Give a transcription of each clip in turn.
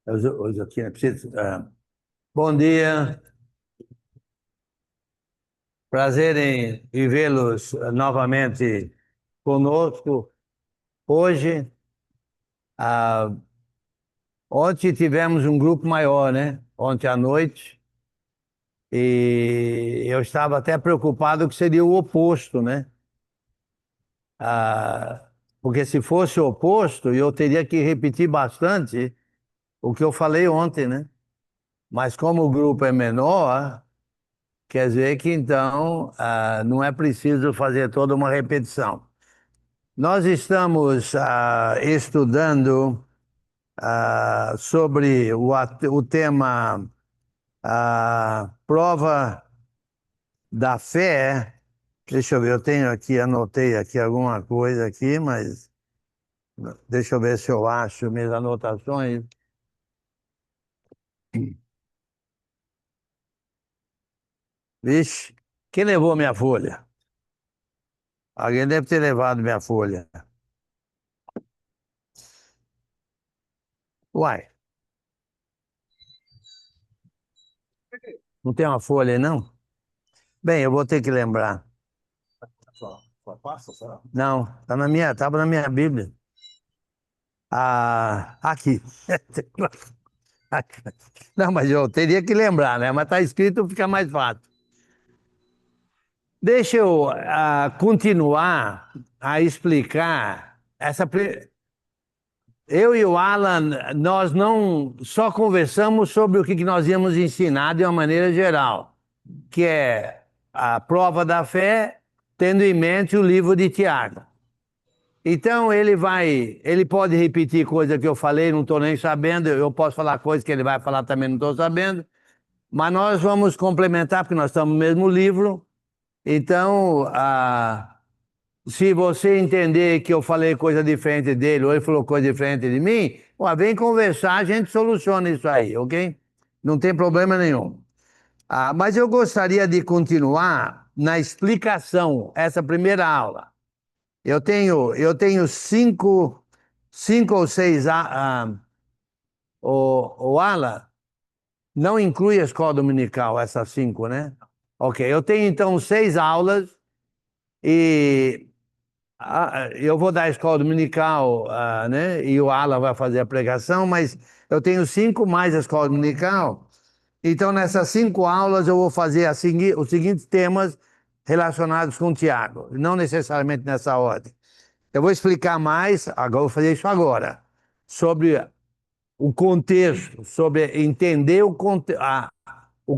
Hoje aqui, né? Bom dia, prazer em vê-los novamente conosco. Hoje, ah, ontem tivemos um grupo maior, né? Ontem à noite, e eu estava até preocupado que seria o oposto, né? Ah, porque se fosse o oposto, eu teria que repetir bastante o que eu falei ontem, né? Mas como o grupo é menor, quer dizer que então não é preciso fazer toda uma repetição. Nós estamos estudando sobre o tema prova da fé. Deixa eu ver, eu tenho aqui, anotei aqui alguma coisa aqui, mas deixa eu ver se eu acho minhas anotações. Vixe, quem levou minha folha? Alguém deve ter levado minha folha. Uai, não tem uma folha aí, não? Bem, eu vou ter que lembrar. Sua pasta, será? Não, estava na minha Bíblia. Aqui. Não, mas eu teria que lembrar, né? Mas está escrito, fica mais fácil. Deixa eu continuar a explicar Eu e o Alan, nós não só conversamos sobre o que nós íamos ensinar de uma maneira geral, que é a prova da fé, tendo em mente o livro de Tiago. Então ele pode repetir coisa que eu falei, não estou nem sabendo, eu posso falar coisa que ele vai falar também, não estou sabendo, mas nós vamos complementar, porque nós estamos no mesmo livro. Então, se você entender que eu falei coisa diferente dele, ou ele falou coisa diferente de mim, vem conversar, a gente soluciona isso aí, ok? Não tem problema nenhum. Mas eu gostaria de continuar na explicação, essa primeira aula. Eu tenho cinco ou seis. O Ala não inclui a escola dominical, essas cinco, né? Ok, eu tenho então seis aulas e eu vou dar a escola dominical, né? E o Ala vai fazer a pregação, mas eu tenho cinco mais a escola dominical. Então, nessas cinco aulas, eu vou fazer os seguintes temas relacionados com o Tiago, não necessariamente nessa ordem. Eu vou explicar mais, agora vou fazer isso agora, sobre o contexto, sobre entender o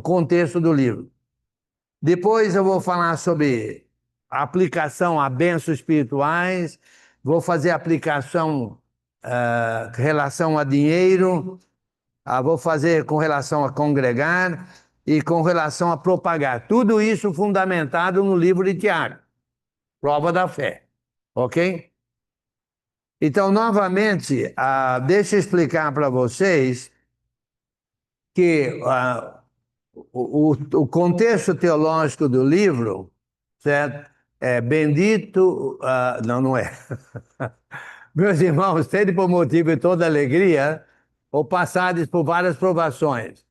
contexto do livro. Depois eu vou falar sobre a aplicação a bênçãos espirituais, vou fazer aplicação relação a dinheiro, vou fazer com relação a congregar e com relação a propagar. Tudo isso fundamentado no livro de Tiago, prova da fé, ok? Então, novamente, deixa eu explicar para vocês que o contexto teológico do livro, certo? É bendito. Não, não é. Meus irmãos, tende por motivo e toda alegria, ou passados por várias provações,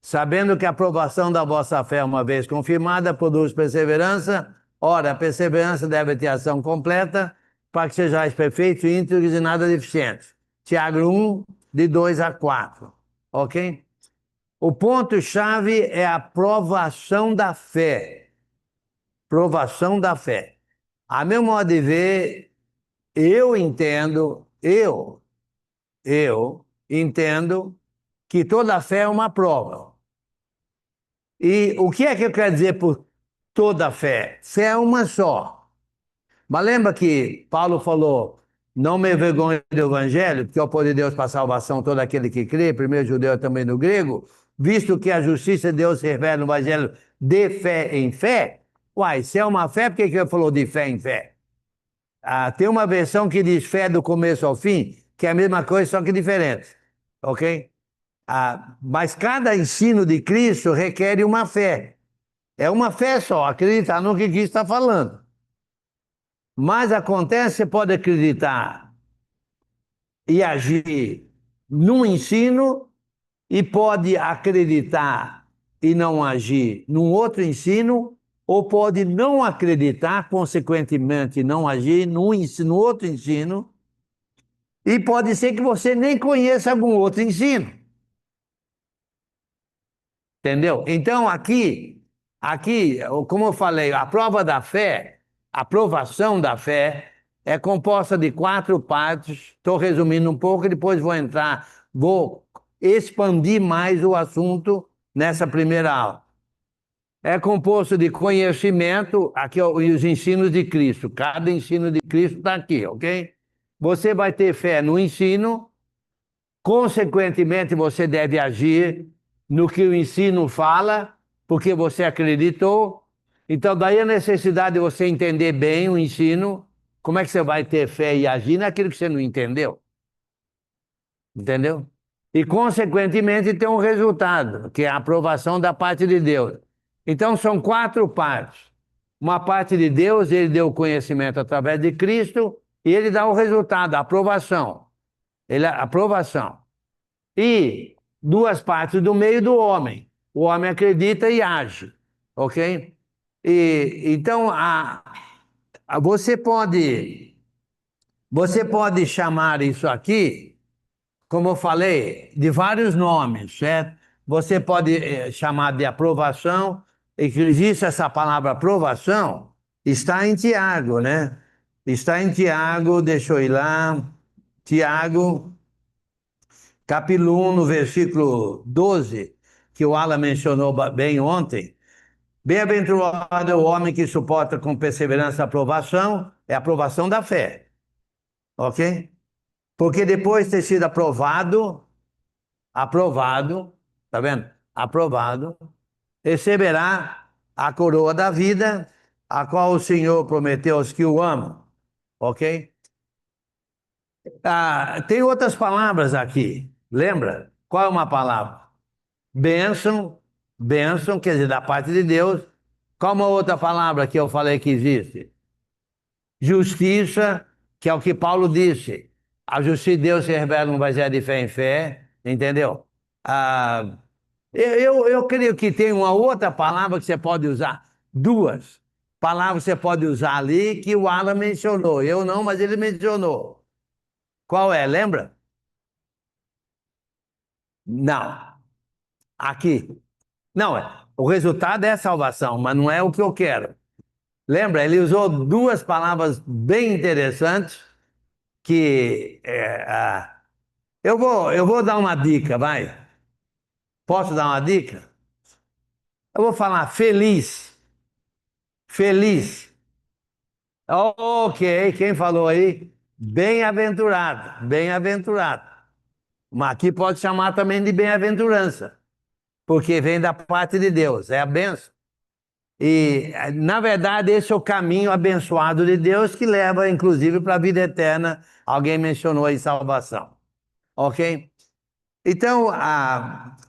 sabendo que a aprovação da vossa fé, uma vez confirmada, produz perseverança. Ora, a perseverança deve ter ação completa, para que sejais perfeitos, íntegros e nada deficientes. Tiago 1, de 2 a 4. Ok? O ponto-chave é a provação da fé. Provação da fé. A meu modo de ver, eu entendo, eu entendo que toda fé é uma prova. E o que é que eu quero dizer por toda fé? Fé é uma só. Mas lembra que Paulo falou: não me envergonhe do evangelho, porque é o poder de Deus para a salvação todo aquele que crê, primeiro judeu também no grego, visto que a justiça de Deus se revela no evangelho de fé em fé. Uai, se é uma fé, por que ele falou de fé em fé? Tem uma versão que diz fé do começo ao fim, que é a mesma coisa, só que diferente. Ok? Mas cada ensino de Cristo requer uma fé. É uma fé só, acreditar no que Cristo está falando. Mas acontece, você pode acreditar e agir num ensino e pode acreditar e não agir num outro ensino, ou pode não acreditar, consequentemente não agir no outro ensino, e pode ser que você nem conheça algum outro ensino. Entendeu? Então, aqui, como eu falei, a prova da fé, a aprovação da fé, é composta de quatro partes. Estou resumindo um pouco, e depois vou expandir mais o assunto nessa primeira aula. É composto de conhecimento, aqui ó, e os ensinos de Cristo. Cada ensino de Cristo está aqui, ok? Você vai ter fé no ensino, consequentemente, você deve agir no que o ensino fala, porque você acreditou. Então, daí a necessidade de você entender bem o ensino. Como é que você vai ter fé e agir naquilo que você não entendeu? Entendeu? E, consequentemente, tem um resultado, que é a aprovação da parte de Deus. Então, são quatro partes. Uma parte de Deus, ele deu o conhecimento através de Cristo, e ele dá o resultado, a aprovação. A aprovação. E duas partes do meio do homem. O homem acredita e age, ok? E então você pode chamar isso aqui, como eu falei, de vários nomes, certo? Você pode chamar de aprovação, e que existe essa palavra aprovação, está em Tiago, né? Está em Tiago, deixa eu ir lá. Tiago, capítulo 1, no versículo 12, que o Alan mencionou bem ontem. Bem-aventurado é o homem que suporta com perseverança a aprovação, é a aprovação da fé, ok? Porque depois de ter sido aprovado, tá vendo? Aprovado, receberá a coroa da vida, a qual o Senhor prometeu aos que o amam, ok? Tem outras palavras aqui, lembra? Qual é uma palavra? Bênção, bênção, quer dizer, da parte de Deus. Qual uma outra palavra que eu falei que existe? Justiça, que é o que Paulo disse. A justiça de Deus se revela no baseado de fé em fé, entendeu? Ah, eu creio que tem uma outra palavra que você pode usar, duas palavras que você pode usar ali que o Alan mencionou. Eu não, mas ele mencionou. Qual é? Lembra? Não. Aqui. Não, o resultado é a salvação, mas não é o que eu quero. Lembra? Ele usou duas palavras bem interessantes que eu vou dar uma dica, vai. Posso dar uma dica? Eu vou falar feliz, feliz. Ok, quem falou aí? Bem-aventurado, bem-aventurado. Mas aqui pode chamar também de bem-aventurança, porque vem da parte de Deus, é a benção. E, na verdade, esse é o caminho abençoado de Deus que leva, inclusive, para a vida eterna. Alguém mencionou aí salvação. Ok? Então,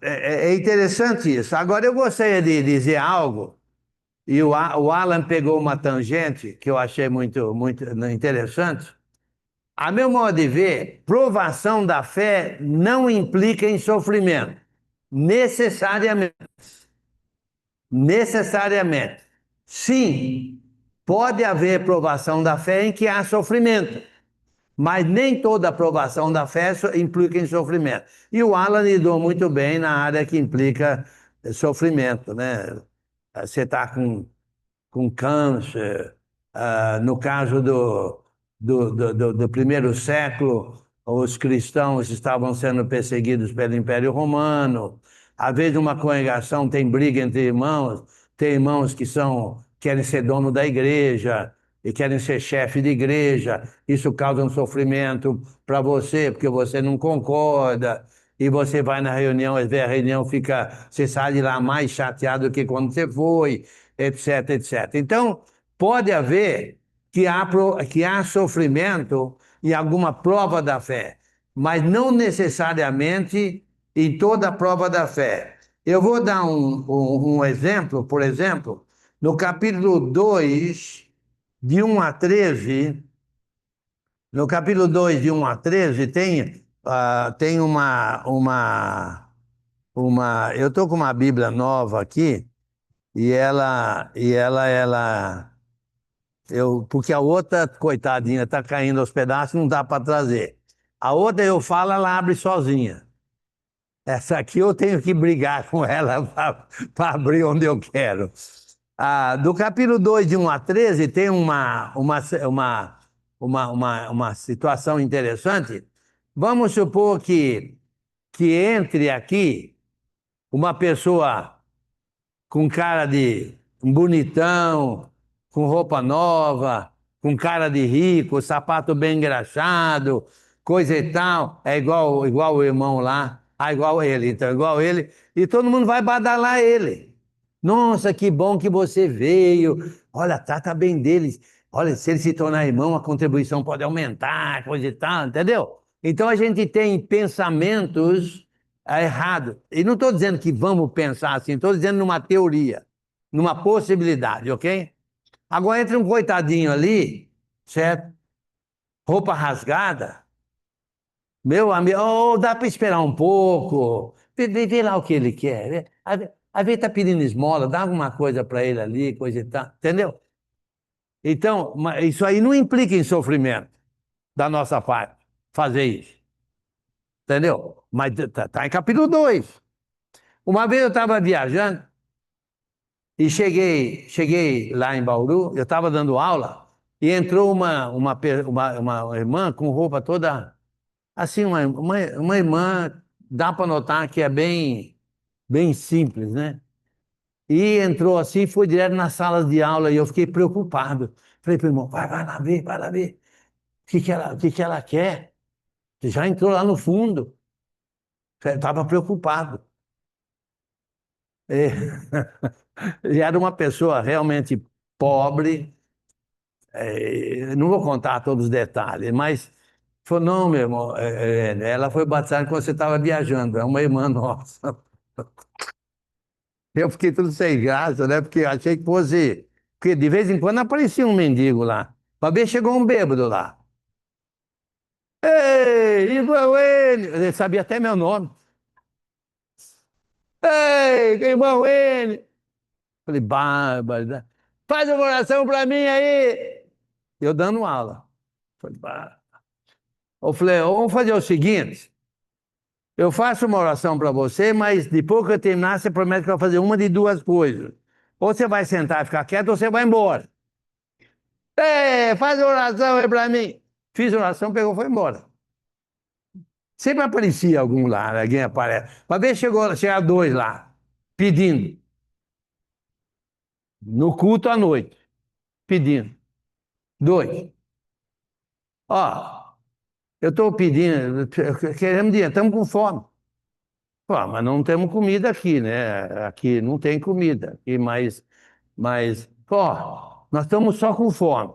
é interessante isso. Agora, eu gostaria de dizer algo, e o Alan pegou uma tangente que eu achei muito, muito interessante. A meu modo de ver, provação da fé não implica em sofrimento, necessariamente. Necessariamente. Sim, pode haver provação da fé em que há sofrimento, mas nem toda aprovação da fé implica em sofrimento. E o Alan lidou muito bem na área que implica sofrimento, né? Você está com câncer. No caso do primeiro século, os cristãos estavam sendo perseguidos pelo Império Romano. Às vezes, uma congregação tem briga entre irmãos, tem irmãos que querem ser dono da igreja e querem ser chefe de igreja. Isso causa um sofrimento para você, porque você não concorda. E você vai na reunião, às vezes a reunião fica, você sai de lá mais chateado do que quando você foi, etc, etc. Então, pode haver que há sofrimento em alguma prova da fé, mas não necessariamente em toda prova da fé. Eu vou dar um exemplo, por exemplo, no capítulo 2, de 1 a 13. No capítulo 2, de 1 a 13, tem eu estou com uma Bíblia nova aqui porque a outra, coitadinha, está caindo aos pedaços, não dá para trazer. A outra eu falo, ela abre sozinha. Essa aqui eu tenho que brigar com ela para abrir onde eu quero. Do capítulo 2 de 1 a 13, tem uma situação interessante. Vamos supor que entre aqui uma pessoa com cara de um bonitão, com roupa nova, com cara de rico, sapato bem engraxado, coisa e tal. É igual o irmão lá. Ah, igual ele, então, igual ele. E todo mundo vai badalar ele. Nossa, que bom que você veio. Olha, trata bem deles. Olha, se ele se tornar irmão, a contribuição pode aumentar, coisa e tal, entendeu? Então a gente tem pensamentos errados. E não estou dizendo que vamos pensar assim, estou dizendo numa teoria, numa possibilidade, ok? Agora entra um coitadinho ali, certo? Roupa rasgada. Meu amigo, oh, dá para esperar um pouco. Vê lá o que ele quer. Às vezes está pedindo esmola, dá alguma coisa para ele ali, coisa e tal, entendeu? Então, isso aí não implica em sofrimento da nossa parte, fazer isso, entendeu? Mas tá em capítulo 2. Uma vez eu estava viajando e cheguei lá em Bauru, eu estava dando aula e entrou uma irmã com roupa toda, assim, uma irmã, dá para notar que é bem simples, né? E entrou assim, foi direto nas salas de aula e eu fiquei preocupado. Falei para o irmão, vai lá ver. O que que ela quer? Já entrou lá no fundo. Estava preocupado. É. E era uma pessoa realmente pobre. Não vou contar todos os detalhes, mas falou, não, meu irmão, ela foi batizada quando você estava viajando, é uma irmã nossa. Eu fiquei tudo sem graça, né? Porque achei que fosse. Porque de vez em quando aparecia um mendigo lá. Uma vez chegou um bêbado lá. Ei, irmão N! Ele sabia até meu nome. Ei, irmão N! Falei, bárbaro, né? Faz uma oração para mim aí! Eu dando aula. Falei, bárbaro. Eu falei, vamos fazer o seguinte: eu faço uma oração para você, mas depois que eu terminar, você promete que vai fazer uma de duas coisas. Ou você vai sentar e ficar quieto, ou você vai embora. Faz oração aí para mim. Fiz oração, pegou, foi embora. Sempre aparecia algum lá, né? Alguém aparece. Uma vez chegaram dois lá, pedindo, no culto à noite, pedindo. Dois. Ó, eu estou pedindo, queremos dinheiro, estamos com fome. Pô, mas não temos comida aqui, né? Aqui não tem comida. Pô, nós estamos só com fome.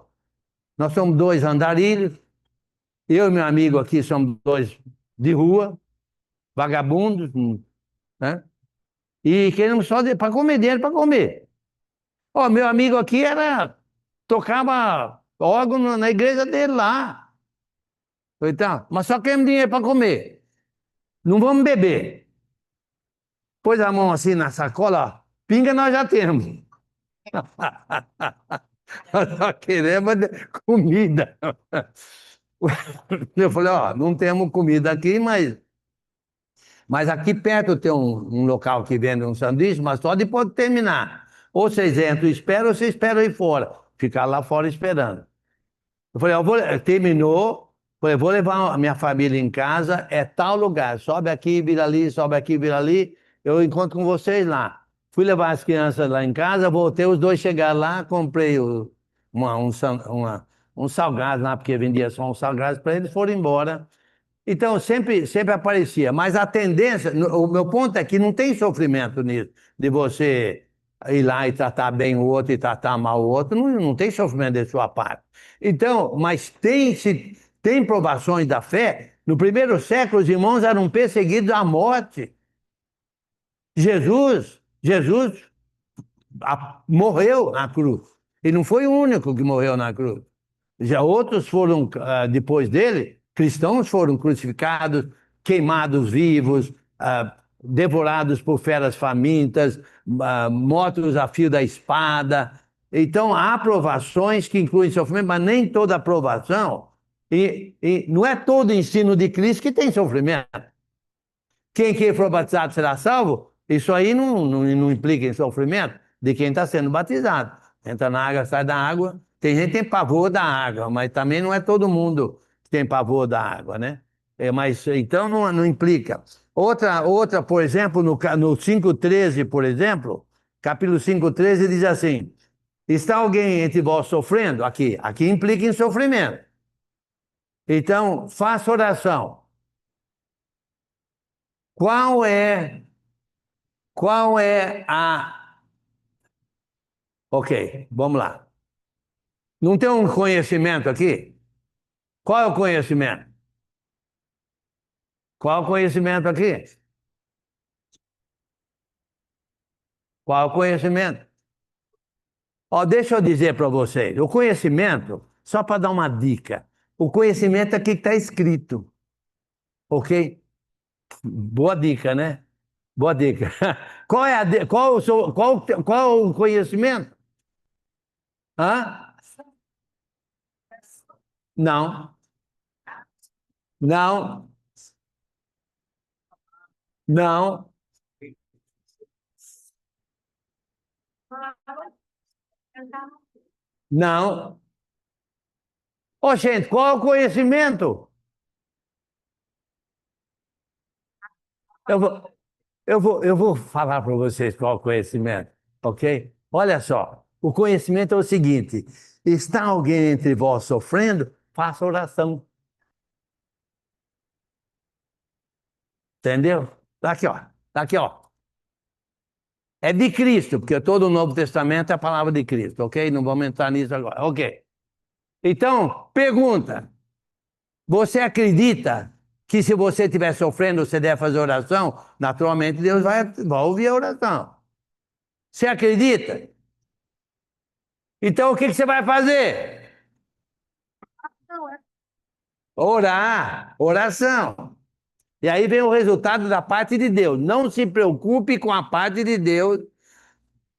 Nós somos dois andarilhos, eu e meu amigo aqui somos dois de rua, vagabundos, né? E queremos só para comer, dinheiro para comer. Ó, meu amigo aqui tocava órgão na igreja dele lá. Então, mas só queremos dinheiro para comer. Não vamos beber. Pôs a mão assim na sacola, ó, pinga nós já temos. Nós só queremos comida. Eu falei, ó, não temos comida aqui, mas aqui perto tem um local que vende um sanduíche, mas só depois de terminar. Ou vocês entram e esperam, ou vocês esperam aí fora. Ficar lá fora esperando. Eu falei, terminou. Falei, vou levar a minha família em casa, é tal lugar. Sobe aqui, vira ali, sobe aqui, vira ali. Eu encontro com vocês lá. Fui levar as crianças lá em casa, voltei, os dois chegaram lá, comprei um salgado lá, porque vendia só um salgado para eles, foram embora. Então, sempre aparecia. Mas a tendência, o meu ponto é que não tem sofrimento nisso, de você ir lá e tratar bem o outro e tratar mal o outro, não tem sofrimento de sua parte. Então, mas tem provações da fé. No primeiro século, os irmãos eram perseguidos à morte. Jesus morreu na cruz. E não foi o único que morreu na cruz. Já outros foram, depois dele, cristãos foram crucificados, queimados vivos, devorados por feras famintas, mortos a fio da espada. Então, há provações que incluem sofrimento, mas nem toda aprovação. E não é todo ensino de Cristo que tem sofrimento. Quem que for batizado será salvo? Isso aí não implica em sofrimento de quem está sendo batizado. Entra na água, sai da água. Tem gente que tem pavor da água, mas também não é todo mundo que tem pavor da água, né? Mas então não implica. Outra, por exemplo, no 5,13, por exemplo, capítulo 5,13 diz assim: está alguém entre vós sofrendo? Aqui implica em sofrimento. Então, faça oração. Qual é a. Ok, vamos lá. Não tem um conhecimento aqui? Qual é o conhecimento? Qual é o conhecimento aqui? Qual é o conhecimento? Ó, deixa eu dizer para vocês: o conhecimento, só para dar uma dica, o conhecimento é aqui que está escrito, ok? Boa dica, né? Boa dica. Qual é qual o conhecimento? Hã? Não, não, não, não. Ô, gente, qual é o conhecimento? Eu vou, eu vou falar para vocês qual é o conhecimento, ok? Olha só, o conhecimento é o seguinte: está alguém entre vós sofrendo? Faça oração. Entendeu? Tá aqui, ó. Tá aqui, ó. É de Cristo, porque todo o Novo Testamento é a palavra de Cristo, ok? Não vamos entrar nisso agora, ok? Então, pergunta: você acredita que se você estiver sofrendo, você deve fazer oração? Naturalmente, Deus vai ouvir a oração. Você acredita? Então, o que você vai fazer? Orar, oração. E aí vem o resultado da parte de Deus. Não se preocupe com a parte de Deus.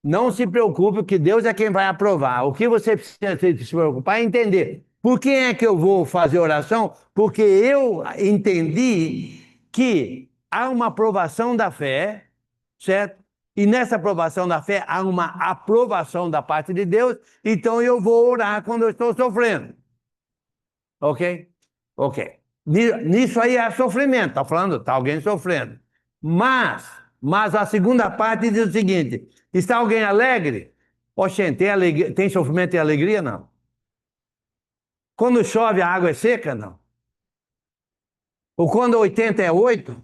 Não se preocupe, que Deus é quem vai aprovar. O que você precisa se preocupar é entender. Por que é que eu vou fazer oração? Porque eu entendi que há uma aprovação da fé, certo? E nessa aprovação da fé há uma aprovação da parte de Deus, então eu vou orar quando eu estou sofrendo. Ok? Ok. Nisso aí é sofrimento, tá falando? Tá alguém sofrendo. Mas a segunda parte diz o seguinte: está alguém alegre? Oxente, tem sofrimento e alegria? Não. Quando chove a água é seca? Não. Ou quando 80 é 8?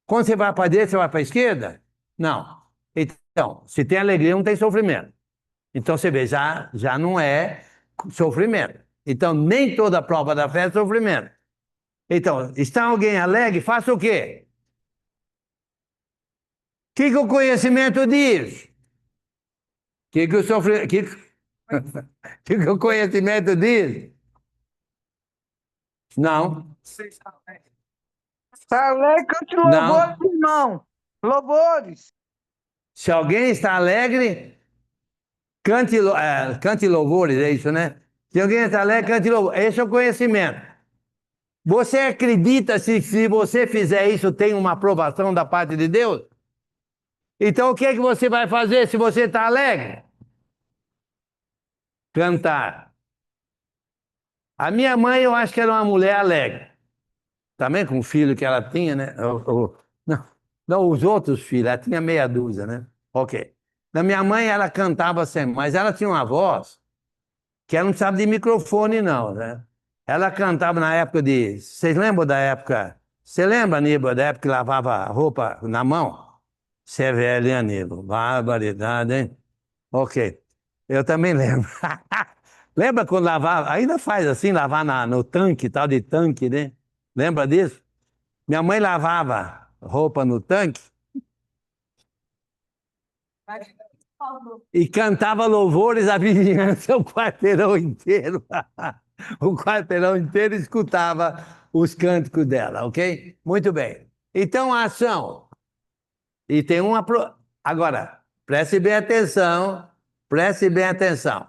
Quando você vai para a direita, você vai para a esquerda? Não. Então, se tem alegria, não tem sofrimento. Então você vê, já não é sofrimento. Então, nem toda prova da fé é sofrimento. Então, está alguém alegre? Faça o quê? O que o conhecimento diz? Que o sofrimento. Que o conhecimento diz? Não, Está alegre, cante louvores, não. irmão. Louvores. Se alguém está alegre, cante louvores, é isso, né? Se alguém está alegre, cante louvores. Esse é o conhecimento. Você acredita se você fizer isso, tem uma aprovação da parte de Deus? Então o que é que você vai fazer se você está alegre? Cantar. A minha mãe, eu acho que era uma mulher alegre. Também com o filho que ela tinha, né? Não, não, os outros filhos, ela tinha meia dúzia, né? Ok. Na minha mãe, ela cantava sempre, mas ela tinha uma voz que ela não precisava de microfone, não, né? Ela cantava na época de. Vocês lembram da época? Você lembra, Aníbal, da época que lavava a roupa na mão? Você é velho, hein, Aníbal? Barbaridade, hein? Ok. Eu também lembro. Lembra quando lavava? Ainda faz assim, lavar no tanque, tal de tanque, né? Lembra disso? Minha mãe lavava roupa no tanque e cantava louvores à vizinhança o quarteirão inteiro. O quarteirão inteiro escutava os cânticos dela, ok? Muito bem. Então, a ação. E tem uma. Agora, preste bem atenção. Preste bem atenção.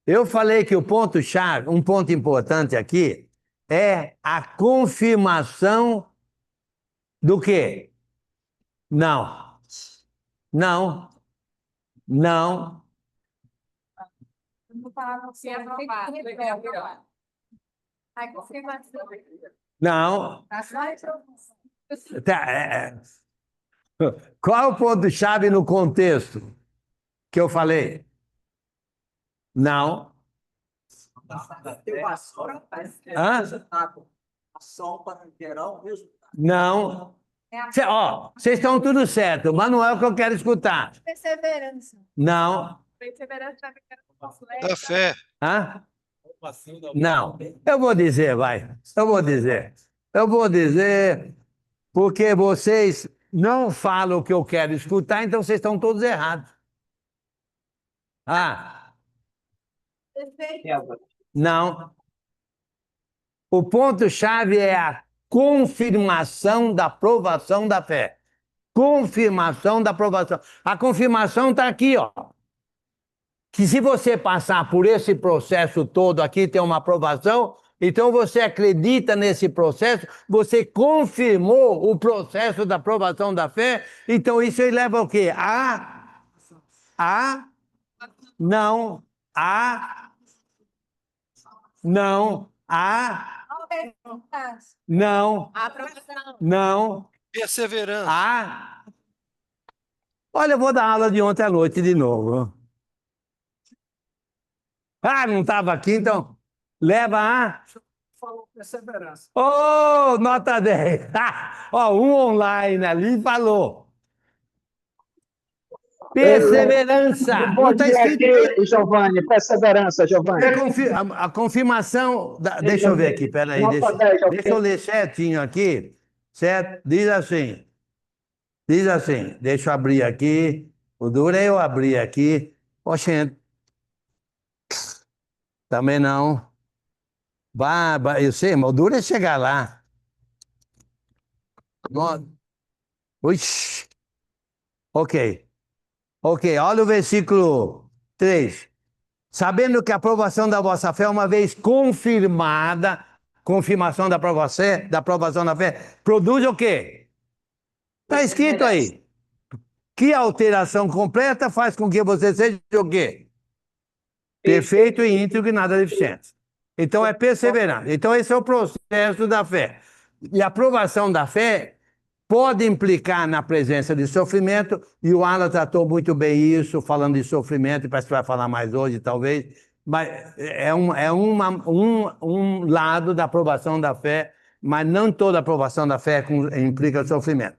Eu falei que o ponto-chave, um ponto importante aqui, é a confirmação do quê? Não. Não. Não. Não. Tá, qual é o ponto-chave no contexto que eu falei? Não. Hã? Não. Ó, vocês estão tudo certo, mas não é o que eu quero escutar. Perseverança. Não. Perseverança Da fé. Hã? Não. Eu vou dizer, vai. Eu vou dizer. Eu vou dizer, porque vocês não falam o que eu quero escutar, então vocês estão todos errados. Ah, não. O ponto-chave é a confirmação da aprovação da fé. Confirmação da aprovação. A confirmação está aqui, ó. Que se você passar por esse processo todo aqui, tem uma aprovação, então você acredita nesse processo, você confirmou o processo da aprovação da fé, então isso aí leva ao quê? Não, não, não, não, Perseverança. Olha, eu vou dar aula de ontem à noite de novo. Não estava aqui, então leva a... Falou perseverança. Oh, nota 10. Ó, um online ali falou. Perseverança. Não está escrito. Aqui, Giovanni, perseverança, Giovanni. A confirmação. Deixa eu ver aqui, peraí. Deixa eu ler certinho aqui. Certo? Diz assim. Diz assim. Deixa eu abrir aqui. O duro é eu abrir aqui. Oxente. Também não. Eu sei, mas o duro é chegar lá. Ixi. Ok. Ok, olha o versículo 3. Sabendo que a aprovação da vossa fé, uma vez confirmada, confirmação da aprovação da fé, produz o quê? Está escrito aí. Que alteração completa faz com que você seja o quê? Perfeito e íntegro e nada deficiente. Então é perseverante. Então esse é o processo da fé. E a aprovação da fé pode implicar na presença de sofrimento, e o Alan tratou muito bem isso, falando de sofrimento, parece que vai falar mais hoje, talvez, mas é um lado da aprovação da fé, mas não toda aprovação da fé implica sofrimento.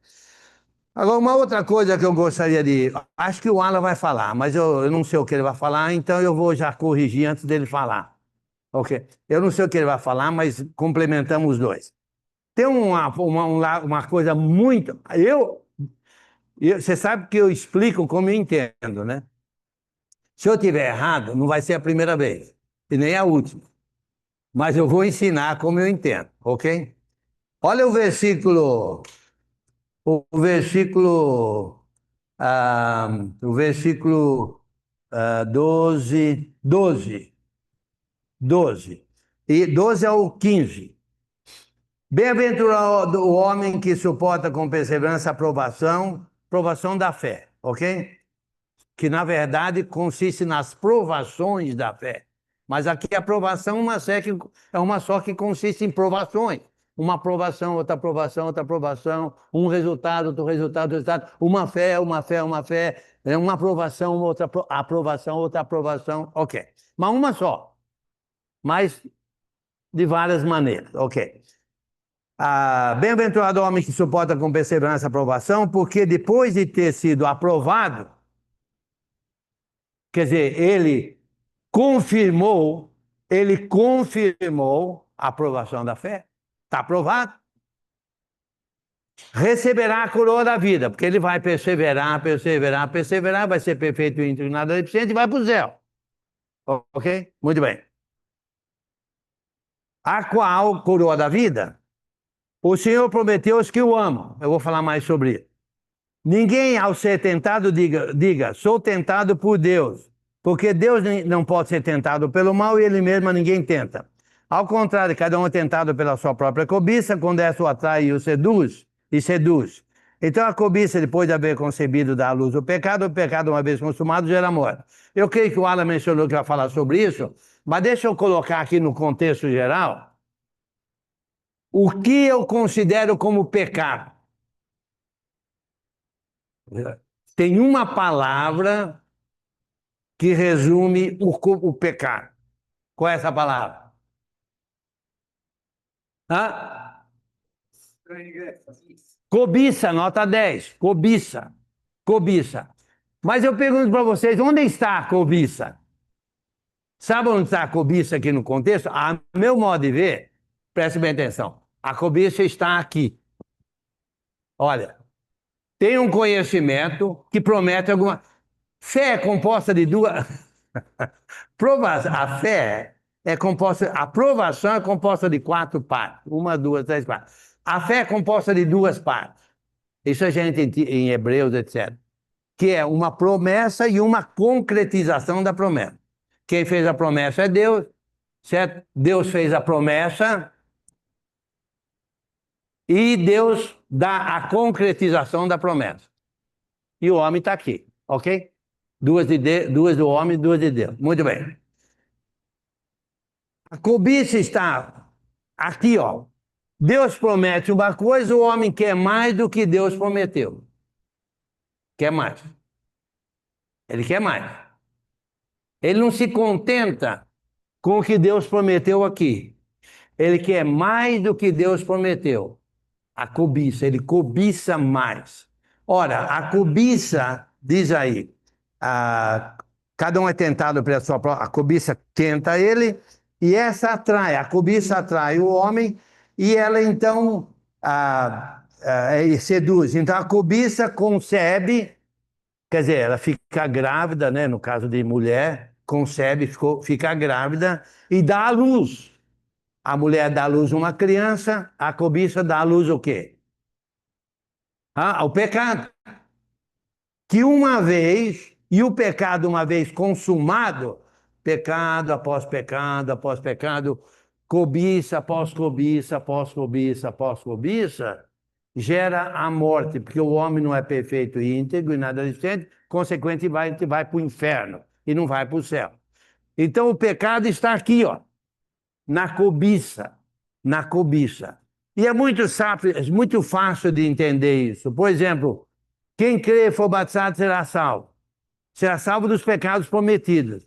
Agora, uma outra coisa que eu gostaria de... Acho que o Alan vai falar, mas eu não sei o que ele vai falar, então eu vou já corrigir antes dele falar. Ok? Eu não sei o que ele vai falar, mas complementamos os dois. Tem uma coisa muito... Você sabe que eu explico como eu entendo, né? Se eu tiver errado, não vai ser a primeira vez, e nem a última. Mas eu vou ensinar como eu entendo, ok? Olha o versículo... O versículo... o versículo 12. E 12 ao 15. Bem-aventurado o homem que suporta com perseverança a provação da fé, ok? Que na verdade consiste nas provações da fé. Mas aqui a provação é uma só que consiste em provações. Uma aprovação, outra aprovação, outra aprovação, um resultado, outro resultado, outro resultado, uma fé, uma aprovação, outra aprovação, outra aprovação, ok. Mas uma só, mas de várias maneiras, ok. Bem-aventurado o homem que suporta com perseverança a aprovação, porque depois de ter sido aprovado, quer dizer, ele confirmou a aprovação da fé, está aprovado, receberá a coroa da vida, porque ele vai perseverar, vai ser perfeito e íntegro, nada deficiente e vai para o céu. Ok? Muito bem. A qual coroa da vida? O Senhor prometeu aos que o amam. Eu vou falar mais sobre isso. Ninguém, ao ser tentado, diga, sou tentado por Deus. Porque Deus não pode ser tentado pelo mal e ele mesmo a ninguém tenta. Ao contrário, cada um é tentado pela sua própria cobiça, quando essa o atrai e o seduz. Então a cobiça, depois de haver concebido, dá à luz o pecado, uma vez consumado, gera morte. Eu creio que o Alan mencionou que vai falar sobre isso, mas deixa eu colocar aqui no contexto geral o que eu considero como pecado. Tem uma palavra que resume o pecado. Qual é essa palavra? Hã? Cobiça, nota 10. Cobiça. Cobiça. Mas eu pergunto para vocês, onde está a cobiça? Sabe onde está a cobiça aqui no contexto? A meu modo de ver, preste bem atenção, a cobiça está aqui. Olha, tem um conhecimento que promete alguma... Fé é composta de duas... A fé é composta... A aprovação é composta de 4 partes. 1, 2, 3, 4. A fé é composta de 2 partes. Isso a gente em Hebreus, etc. Que é uma promessa e uma concretização da promessa. Quem fez a promessa é Deus, certo? Deus fez a promessa e Deus dá a concretização da promessa. E o homem está aqui, ok? 2 do homem e 2 de Deus. Muito bem. A cobiça está aqui, ó. Deus promete uma coisa, o homem quer mais do que Deus prometeu. Quer mais. Ele quer mais. Ele não se contenta com o que Deus prometeu aqui. Ele quer mais do que Deus prometeu. A cobiça, ele cobiça mais. Ora, a cobiça, diz aí, cada um é tentado pela sua própria... A cobiça tenta ele e essa atrai. A cobiça atrai o homem e ela então seduz. Então a cobiça concebe, quer dizer, ela fica grávida, né? No caso de mulher, concebe, fica grávida e dá à luz. A mulher dá à luz uma criança, a cobiça dá à luz o quê? O pecado. Que uma vez, e o pecado uma vez consumado, pecado após pecado, após pecado, cobiça após cobiça, após cobiça, após cobiça, gera a morte, porque o homem não é perfeito e íntegro e nada decente, consequentemente vai para o inferno e não vai para o céu. Então o pecado está aqui, ó, na cobiça, na cobiça. E é muito fácil de entender isso. Por exemplo, quem crê e for batizado será salvo. Será salvo dos pecados prometidos.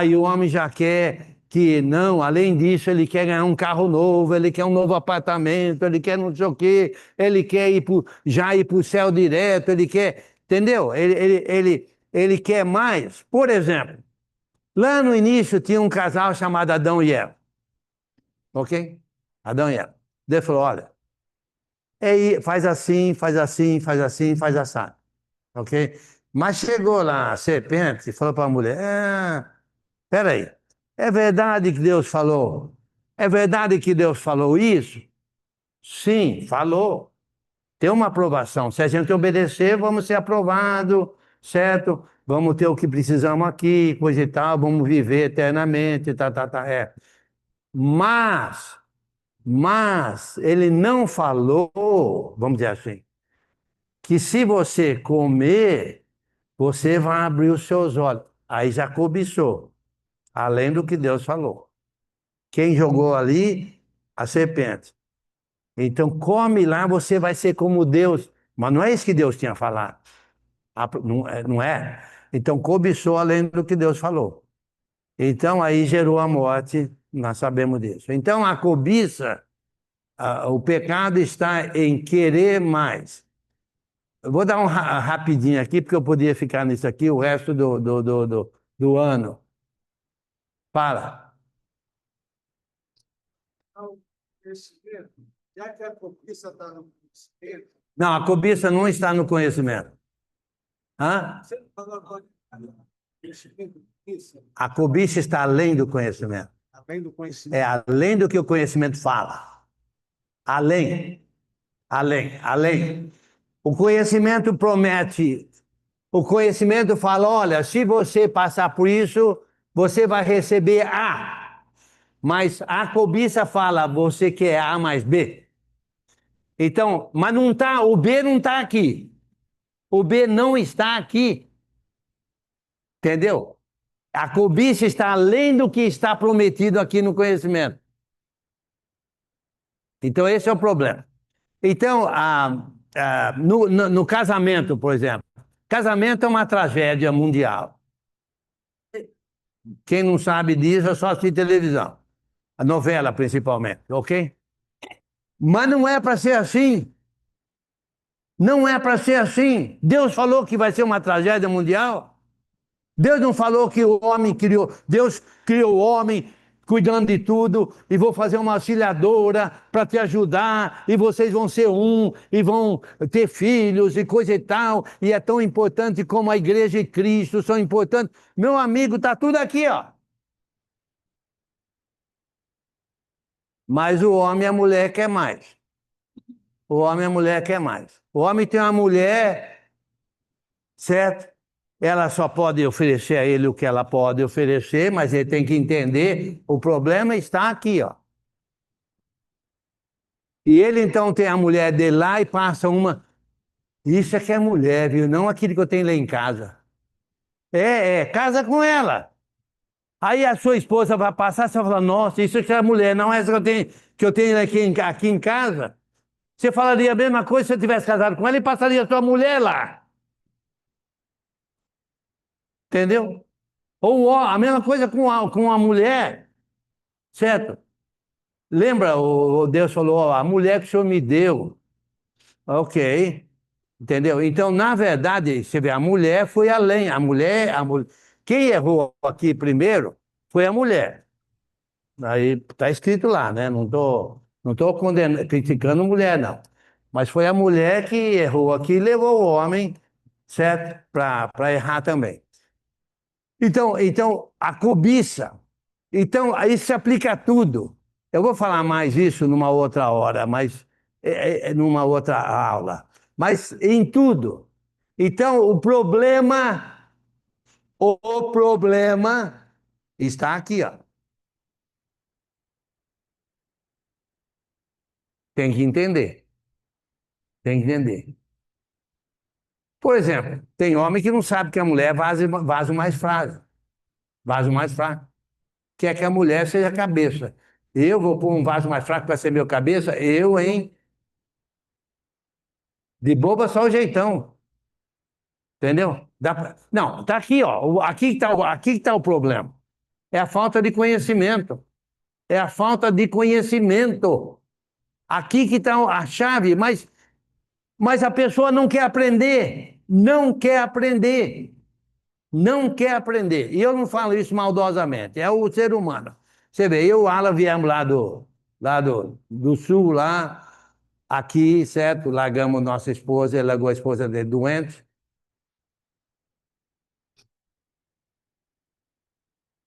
E o homem já quer que, não, além disso, ele quer ganhar um carro novo, ele quer um novo apartamento, ele quer não sei o quê, ele quer já ir para o céu direto, ele quer, entendeu? Ele quer mais. Por exemplo, lá no início tinha um casal chamado Adão e Eva. Ok? Adão e Eva. Deus falou, olha, faz assim, faz assim, faz assim, faz assim. Ok? Mas chegou lá a serpente e falou para a mulher, peraí, é verdade que Deus falou? É verdade que Deus falou isso? Sim, falou. Tem uma aprovação. Se a gente obedecer, vamos ser aprovados, certo? Vamos ter o que precisamos aqui, coisa e tal, vamos viver eternamente, Mas ele não falou, vamos dizer assim, que se você comer, você vai abrir os seus olhos. Aí já cobiçou, além do que Deus falou. Quem jogou ali? A serpente. Então come lá, você vai ser como Deus. Mas não é isso que Deus tinha falado. Não é? Então cobiçou além do que Deus falou. Então aí gerou a morte, nós sabemos disso. Então a cobiça, o pecado está em querer mais. Eu vou dar um rapidinho aqui, porque eu podia ficar nisso aqui o resto do ano. Fala. Já que a cobiça está no conhecimento. Não, a cobiça não está no conhecimento. Você não falou agora. A cobiça está além do conhecimento. Além do conhecimento. É além do que o conhecimento fala. Além. O conhecimento promete. O conhecimento fala, olha, se você passar por isso, você vai receber A. Mas a cobiça fala, você quer A mais B. Então, mas não tá, o B não está aqui. O B não está aqui. Entendeu? A cobiça está além do que está prometido aqui no conhecimento. Então, esse é o problema. Então, no casamento, por exemplo, casamento é uma tragédia mundial. Quem não sabe disso é só assistir televisão. A novela, principalmente, ok? Mas não é para ser assim. Não é para ser assim. Deus falou que vai ser uma tragédia mundial. Deus não falou que o homem criou. Deus criou o homem cuidando de tudo, e vou fazer uma auxiliadora para te ajudar, e vocês vão ser um, e vão ter filhos, e coisa e tal, e é tão importante como a igreja e Cristo são importantes. Meu amigo, está tudo aqui, ó. Mas o homem e a mulher quer mais. O homem e a mulher quer mais. O homem tem uma mulher, certo? Ela só pode oferecer a ele o que ela pode oferecer, mas ele tem que entender, o problema está aqui, ó. E ele então tem a mulher dele lá e passa uma. Isso é que é mulher, viu? Não aquilo que eu tenho lá em casa. Casa com ela. Aí a sua esposa vai passar, você vai falar, nossa, isso é que é mulher, não é essa que eu tenho aqui em casa. Você falaria a mesma coisa se você tivesse casado com ela e passaria a sua mulher lá. Entendeu? Ou a mesma coisa com a mulher, certo? Lembra, o Deus falou, ó, a mulher que o Senhor me deu. Ok, entendeu? Então, na verdade, você vê, a mulher foi além. Quem errou aqui primeiro foi a mulher. Aí está escrito lá, né? Não tô criticando a mulher, não. Mas foi a mulher que errou aqui e levou o homem, certo? Para errar também. Então, a cobiça. Então, isso se aplica a tudo. Eu vou falar mais isso numa outra hora, mas numa outra aula. Mas em tudo. Então, o problema está aqui, ó. Tem que entender. Tem que entender. Por exemplo, tem homem que não sabe que a mulher é vaso mais frágil. Vaso mais fraco. Quer que a mulher seja a cabeça. Eu vou pôr um vaso mais fraco para ser meu cabeça? Eu, hein? De boba só o jeitão. Entendeu? Não, tá aqui, ó. Aqui que tá o problema. É a falta de conhecimento. É a falta de conhecimento. Aqui que está a chave, mas a pessoa não quer aprender. Não quer aprender. Não quer aprender. E eu não falo isso maldosamente. É o ser humano. Você vê, eu e o Alan viemos lá do sul, lá, aqui, certo? Largamos nossa esposa, ele largou a esposa dele doente.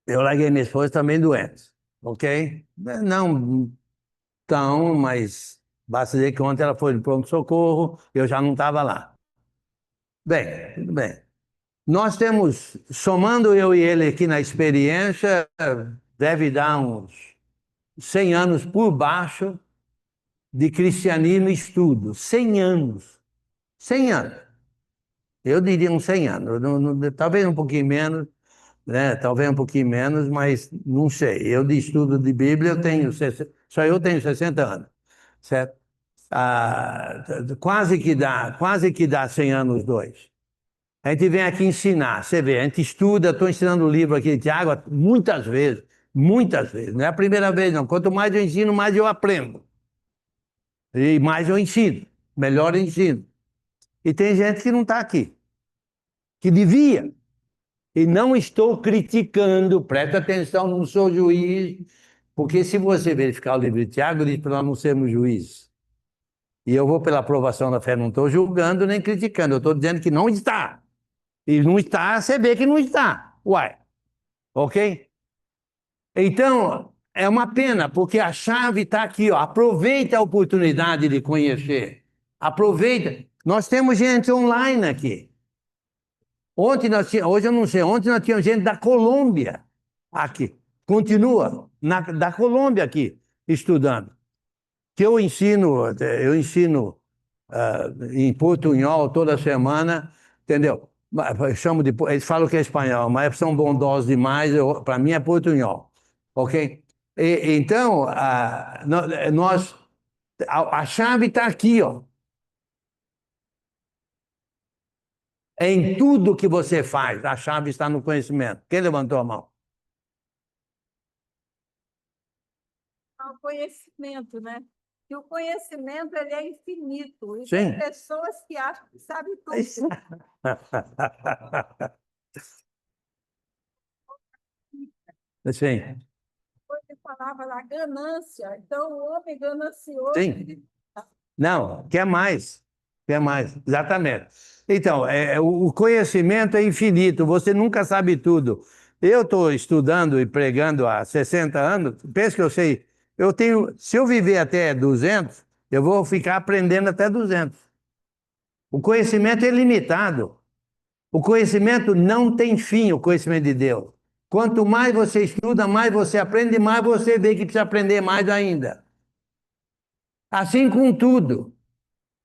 Eu larguei minha esposa também doente, ok? Não tão, mas basta dizer que ontem ela foi de pronto-socorro, eu já não estava lá. Bem, tudo bem. Nós temos, somando eu e ele aqui na experiência, deve dar uns 100 anos por baixo de cristianismo e estudo. 100 anos. 100 anos. Eu diria uns 100 anos. Talvez um pouquinho menos, né? Talvez um pouquinho menos, mas não sei. Eu de estudo de Bíblia, só eu tenho 60 anos, certo? Quase que dá 100 anos dois. A gente vem aqui ensinar, você vê, a gente estuda, estou ensinando o livro aqui de Tiago muitas vezes. Não é a primeira vez, não. Quanto mais eu ensino, mais eu aprendo. E mais eu ensino, melhor eu ensino. E tem gente que não está aqui, que devia. E não estou criticando, presta atenção, não sou juiz, porque se você verificar o livro de Tiago, diz para nós não sermos juízes. E eu vou pela aprovação da fé, não estou julgando nem criticando, eu estou dizendo que não está. E não está, você vê que não está. Uai, ok? Então, é uma pena, porque a chave está aqui, ó. Aproveita a oportunidade de conhecer. Aproveita. Nós temos gente online aqui. Hoje eu não sei, ontem nós tínhamos gente da Colômbia aqui. Continua, da Colômbia aqui, estudando. Que eu ensino em portunhol toda semana, entendeu? Eu chamo de, eles falam que é espanhol, mas são bondosos demais, para mim é portunhol, ok? Então, a chave está aqui, ó. Em tudo que você faz, a chave está no conhecimento. Quem levantou a mão? O conhecimento, né? E o conhecimento, ele é infinito. E Sim. tem pessoas que acham que sabem tudo. Sim. Ele falava lá, ganância. Então, o homem ganancioso... Sim. Não, quer mais. Quer mais, exatamente. Então, o conhecimento é infinito, você nunca sabe tudo. Eu estou estudando e pregando há 60 anos, penso que eu sei. Se eu viver até 200, eu vou ficar aprendendo até 200. O conhecimento é ilimitado. O conhecimento não tem fim, o conhecimento de Deus. Quanto mais você estuda, mais você aprende, mais você vê que precisa aprender mais ainda. Assim com tudo.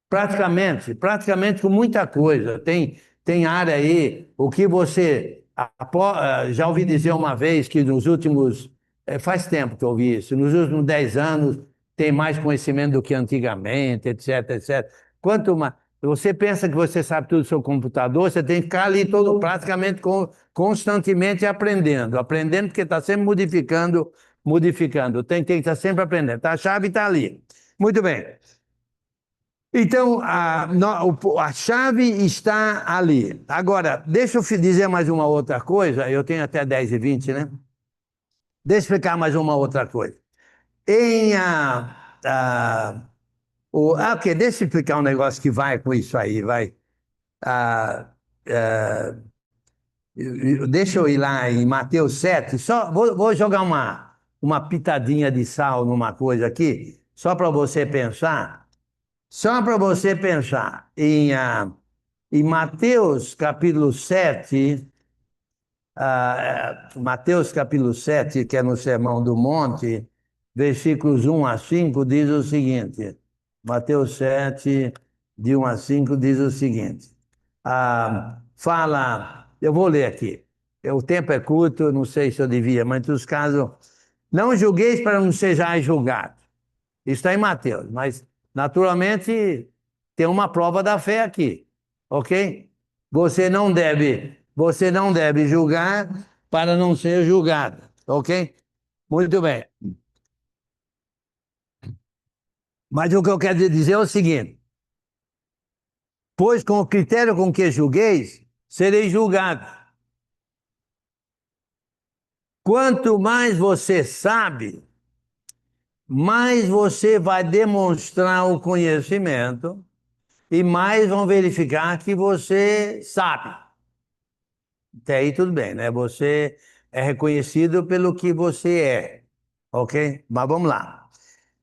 Praticamente com muita coisa. Tem área aí, o que você... Já ouvi dizer uma vez que nos últimos... Faz tempo que eu ouvi isso. Nos últimos 10 anos tem mais conhecimento do que antigamente, etc, etc. Quanto mais... Você pensa que você sabe tudo do seu computador, você tem que ficar ali praticamente constantemente aprendendo. Aprendendo porque está sempre modificando. Tem que estar sempre aprendendo. A chave está ali. Muito bem. Então, a chave está ali. Agora, deixa eu dizer mais uma outra coisa. Eu tenho até 10h20, né? Deixa eu explicar mais uma outra coisa. Ok, deixa eu explicar um negócio que vai com isso aí, vai. Deixa eu ir lá em Mateus 7. Só vou jogar uma pitadinha de sal numa coisa aqui, só para você pensar. Só para você pensar, em Mateus capítulo 7, Mateus capítulo 7, que é no Sermão do Monte, versículos 1 a 5, diz o seguinte. Mateus 7, de 1 a 5, diz o seguinte. Eu vou ler aqui. O tempo é curto, não sei se eu devia, mas nos casos, não julgueis para não sejais julgados. Isso está em Mateus, mas naturalmente tem uma prova da fé aqui, ok? Você não deve julgar para não ser julgado, ok? Muito bem. Mas o que eu quero dizer é o seguinte: pois com o critério com que julgueis, sereis julgados. Quanto mais você sabe, mais você vai demonstrar o conhecimento e mais vão verificar que você sabe. Até aí tudo bem, né? Você é reconhecido pelo que você é, ok? Mas vamos lá.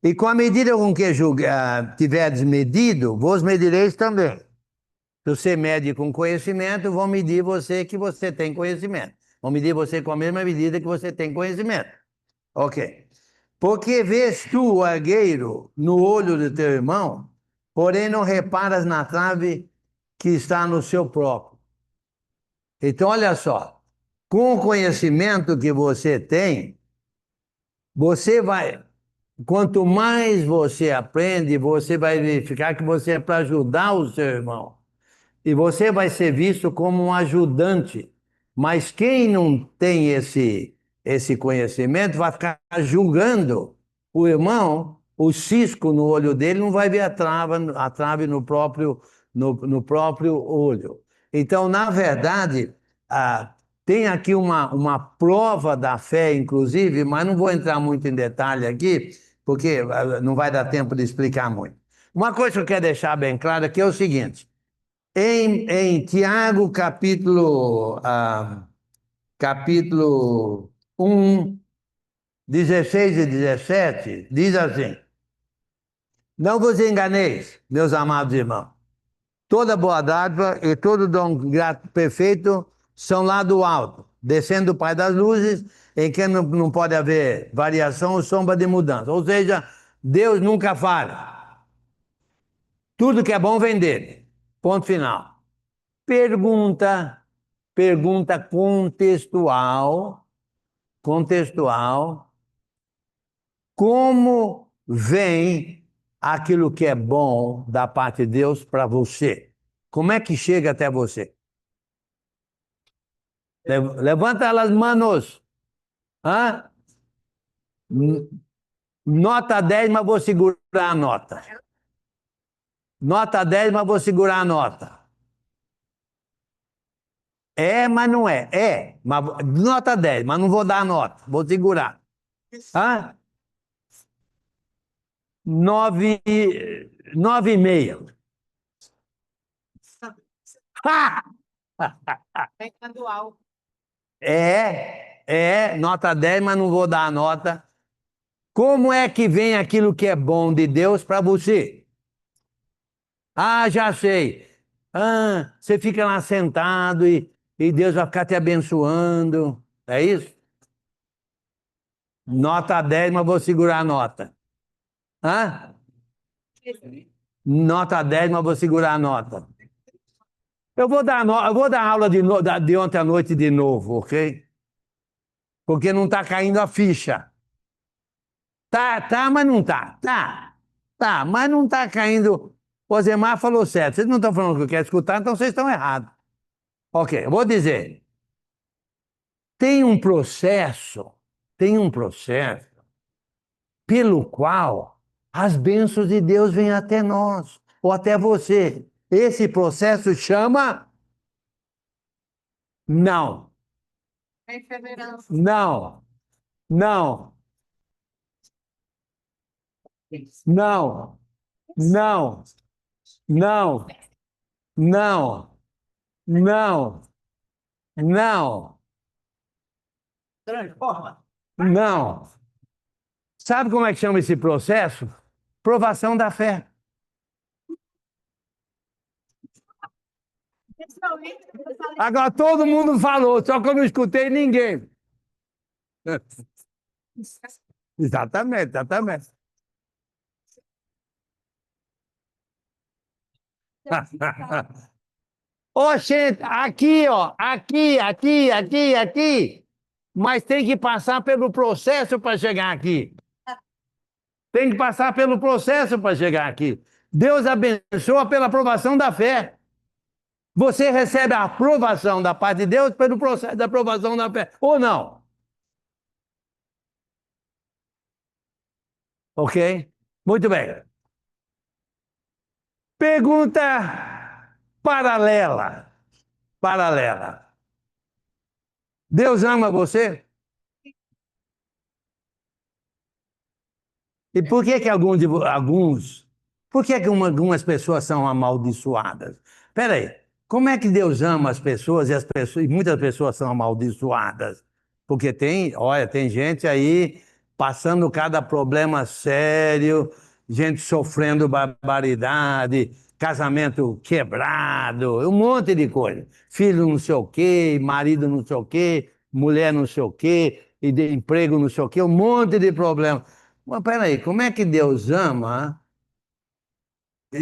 E com a medida com que tiverdes medido, vos medireis também. Se você mede com conhecimento, vão medir você que você tem conhecimento. Vão medir você com a mesma medida que você tem conhecimento. Ok. Porque vês tu o argueiro no olho do teu irmão, porém não reparas na trave que está no seu próprio. Então, olha só, com o conhecimento que você tem, quanto mais você aprende, você vai verificar que você é para ajudar o seu irmão. E você vai ser visto como um ajudante. Mas quem não tem esse conhecimento vai ficar julgando o irmão, o cisco no olho dele não vai ver a trave no próprio olho. Então, na verdade, tem aqui uma prova da fé, inclusive, mas não vou entrar muito em detalhe aqui, porque não vai dar tempo de explicar muito. Uma coisa que eu quero deixar bem clara aqui é o seguinte: em Tiago, capítulo 1, 16 e 17, diz assim: não vos enganeis, meus amados irmãos. Toda boa dádiva e todo dom grato perfeito são lá do alto, descendo do Pai das luzes, em que não pode haver variação ou sombra de mudança. Ou seja, Deus nunca falha. Tudo que é bom vem dele. Ponto final. Pergunta contextual. Como vem aquilo que é bom da parte de Deus para você? Como é que chega até você? Levanta as manos. Hã? Nota 10, mas vou segurar a nota. Nota 10, mas vou segurar a nota. É, mas não é. É, mas nota 10, mas não vou dar a nota. Vou segurar. Hã? 9, 9,5. Ha! Nota 10, mas não vou dar a nota. Como é que vem aquilo que é bom de Deus para você? Ah, já sei. Ah, você fica lá sentado e Deus vai ficar te abençoando. É isso? Nota 10, mas vou segurar a nota. Hã? Nota 10, mas vou segurar a nota. Eu vou dar aula de ontem à noite de novo, ok? Porque não está caindo a ficha. Tá, mas não tá. Tá, mas não está caindo. O Zemar falou certo. Vocês não estão falando o que eu quero escutar, então vocês estão errados. Ok, eu vou dizer. Tem um processo pelo qual as bênçãos de Deus vêm até nós, ou até você. Esse processo chama não. Não. Não. Não. Não. Não. Não. Não. Não. Transforma. Não. Sabe como é que chama esse processo? Provação da fé. Agora todo mundo falou, só que eu não escutei ninguém. Exatamente, exatamente. Ô, gente, aqui, ó, aqui. Mas tem que passar pelo processo para chegar aqui. Tem que passar pelo processo para chegar aqui. Deus abençoa pela aprovação da fé. Você recebe a aprovação da parte de Deus pelo processo da aprovação da fé, ou não? Ok? Muito bem. Pergunta paralela. Deus ama você? E por que que algumas pessoas são amaldiçoadas? Espera aí, como é que Deus ama as pessoas e muitas pessoas são amaldiçoadas? Porque tem gente aí passando cada problema sério, gente sofrendo barbaridade, casamento quebrado, um monte de coisa. Filho não sei o quê, marido não sei o quê, mulher não sei o quê, e de emprego não sei o quê, um monte de problema. Mas peraí, como é que Deus ama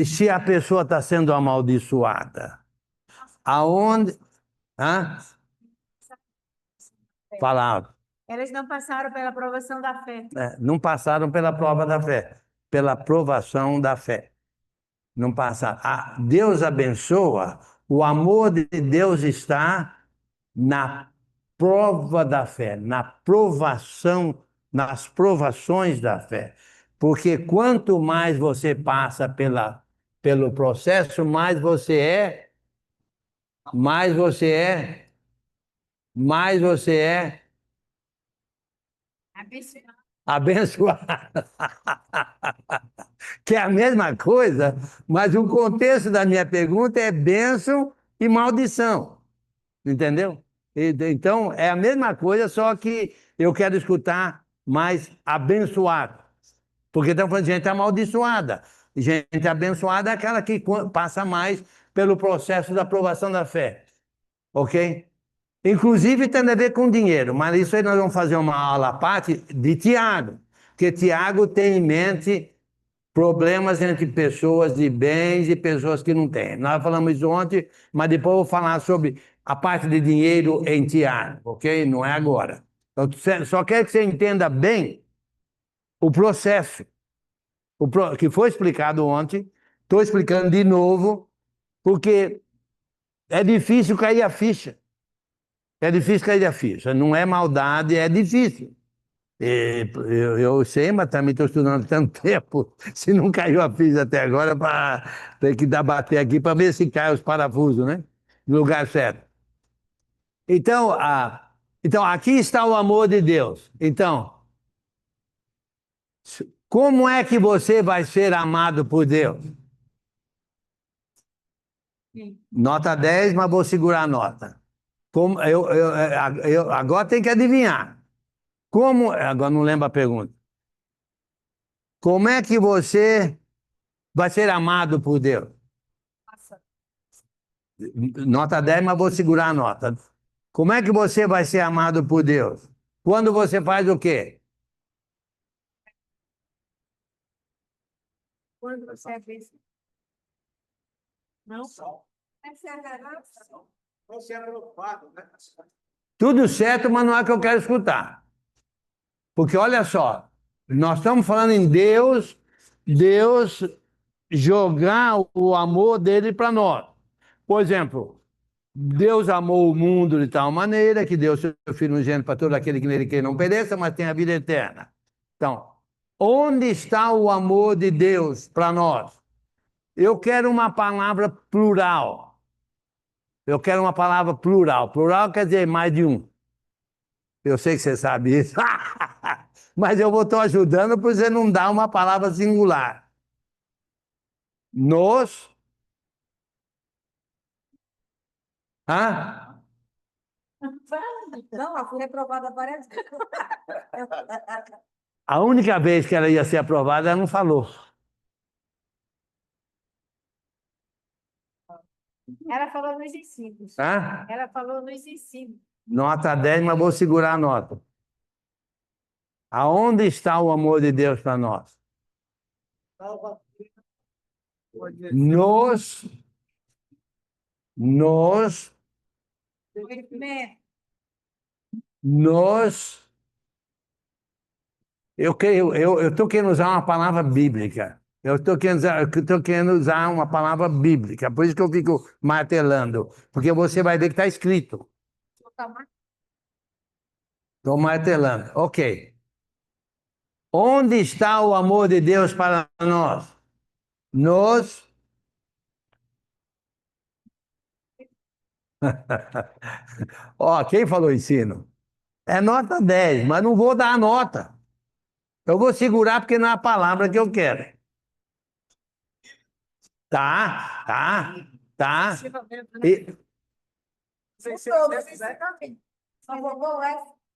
se a pessoa está sendo amaldiçoada? Aonde? Hã? Falaram. Eles não passaram pela aprovação da fé. Não passaram pela prova da fé, pela provação da fé. Não passaram. Deus abençoa, o amor de Deus está na prova da fé, na provação, nas provações da fé. Porque quanto mais você passa pelo processo, mais você é abençoado. Que é a mesma coisa, mas o contexto da minha pergunta é bênção e maldição. Entendeu? Então, é a mesma coisa, só que eu quero escutar mais abençoado. Porque estão falando de gente amaldiçoada. Gente abençoada é aquela que passa mais pelo processo da aprovação da fé. Ok? Inclusive tem a ver com dinheiro, mas isso aí nós vamos fazer uma aula à parte de Tiago, porque Tiago tem em mente problemas entre pessoas de bens e pessoas que não têm. Nós falamos isso ontem, mas depois eu vou falar sobre a parte de dinheiro em Tiago, ok? Não é agora. Eu só quero que você entenda bem o processo que foi explicado ontem. Estou explicando de novo, porque é difícil cair a ficha. É difícil cair a ficha. Não é maldade, é difícil. Eu sei, mas também estou estudando tanto tempo. Se não caiu a ficha até agora, tem que bater aqui para ver se cai os parafusos, né? No lugar certo. Então, então, aqui está o amor de Deus. Então, como é que você vai ser amado por Deus? Nota 10, mas vou segurar a nota. Agora tem que adivinhar. Agora não lembro a pergunta. Como é que você vai ser amado por Deus? Nota 10, mas vou segurar a nota. Como é que você vai ser amado por Deus? Quando você faz o quê? Quando você é besta. Não? Essa é a revelação. Você é preocupado, né? Tudo certo, mas não é o que eu quero escutar. Porque olha só, nós estamos falando em Deus jogar o amor dele para nós. Por exemplo, Deus amou o mundo de tal maneira que deu seu Filho unigênito para todo aquele que nele quer não pereça, mas tenha a vida eterna. Então, onde está o amor de Deus para nós? Eu quero uma palavra plural. Eu quero uma palavra plural. Plural quer dizer mais de um. Eu sei que você sabe isso. Mas eu vou estar ajudando para você não dar uma palavra singular. Nos. Hã? Não, eu fui reprovada várias vezes. A única vez que ela ia ser aprovada, ela não falou. Ela falou nos ensinos. Hã? Ela falou nos ensinos. Nota 10, mas vou segurar a nota. Aonde está o amor de Deus para nós? Nos eu estou querendo usar uma palavra bíblica. Eu estou querendo usar uma palavra bíblica. Por isso que eu fico martelando. Porque você vai ver que está escrito. Estou martelando. Ok. Onde está o amor de Deus para nós? Ó, quem falou ensino? É nota 10, mas não vou dar a nota. Eu vou segurar porque não é a palavra que eu quero. Tá. E,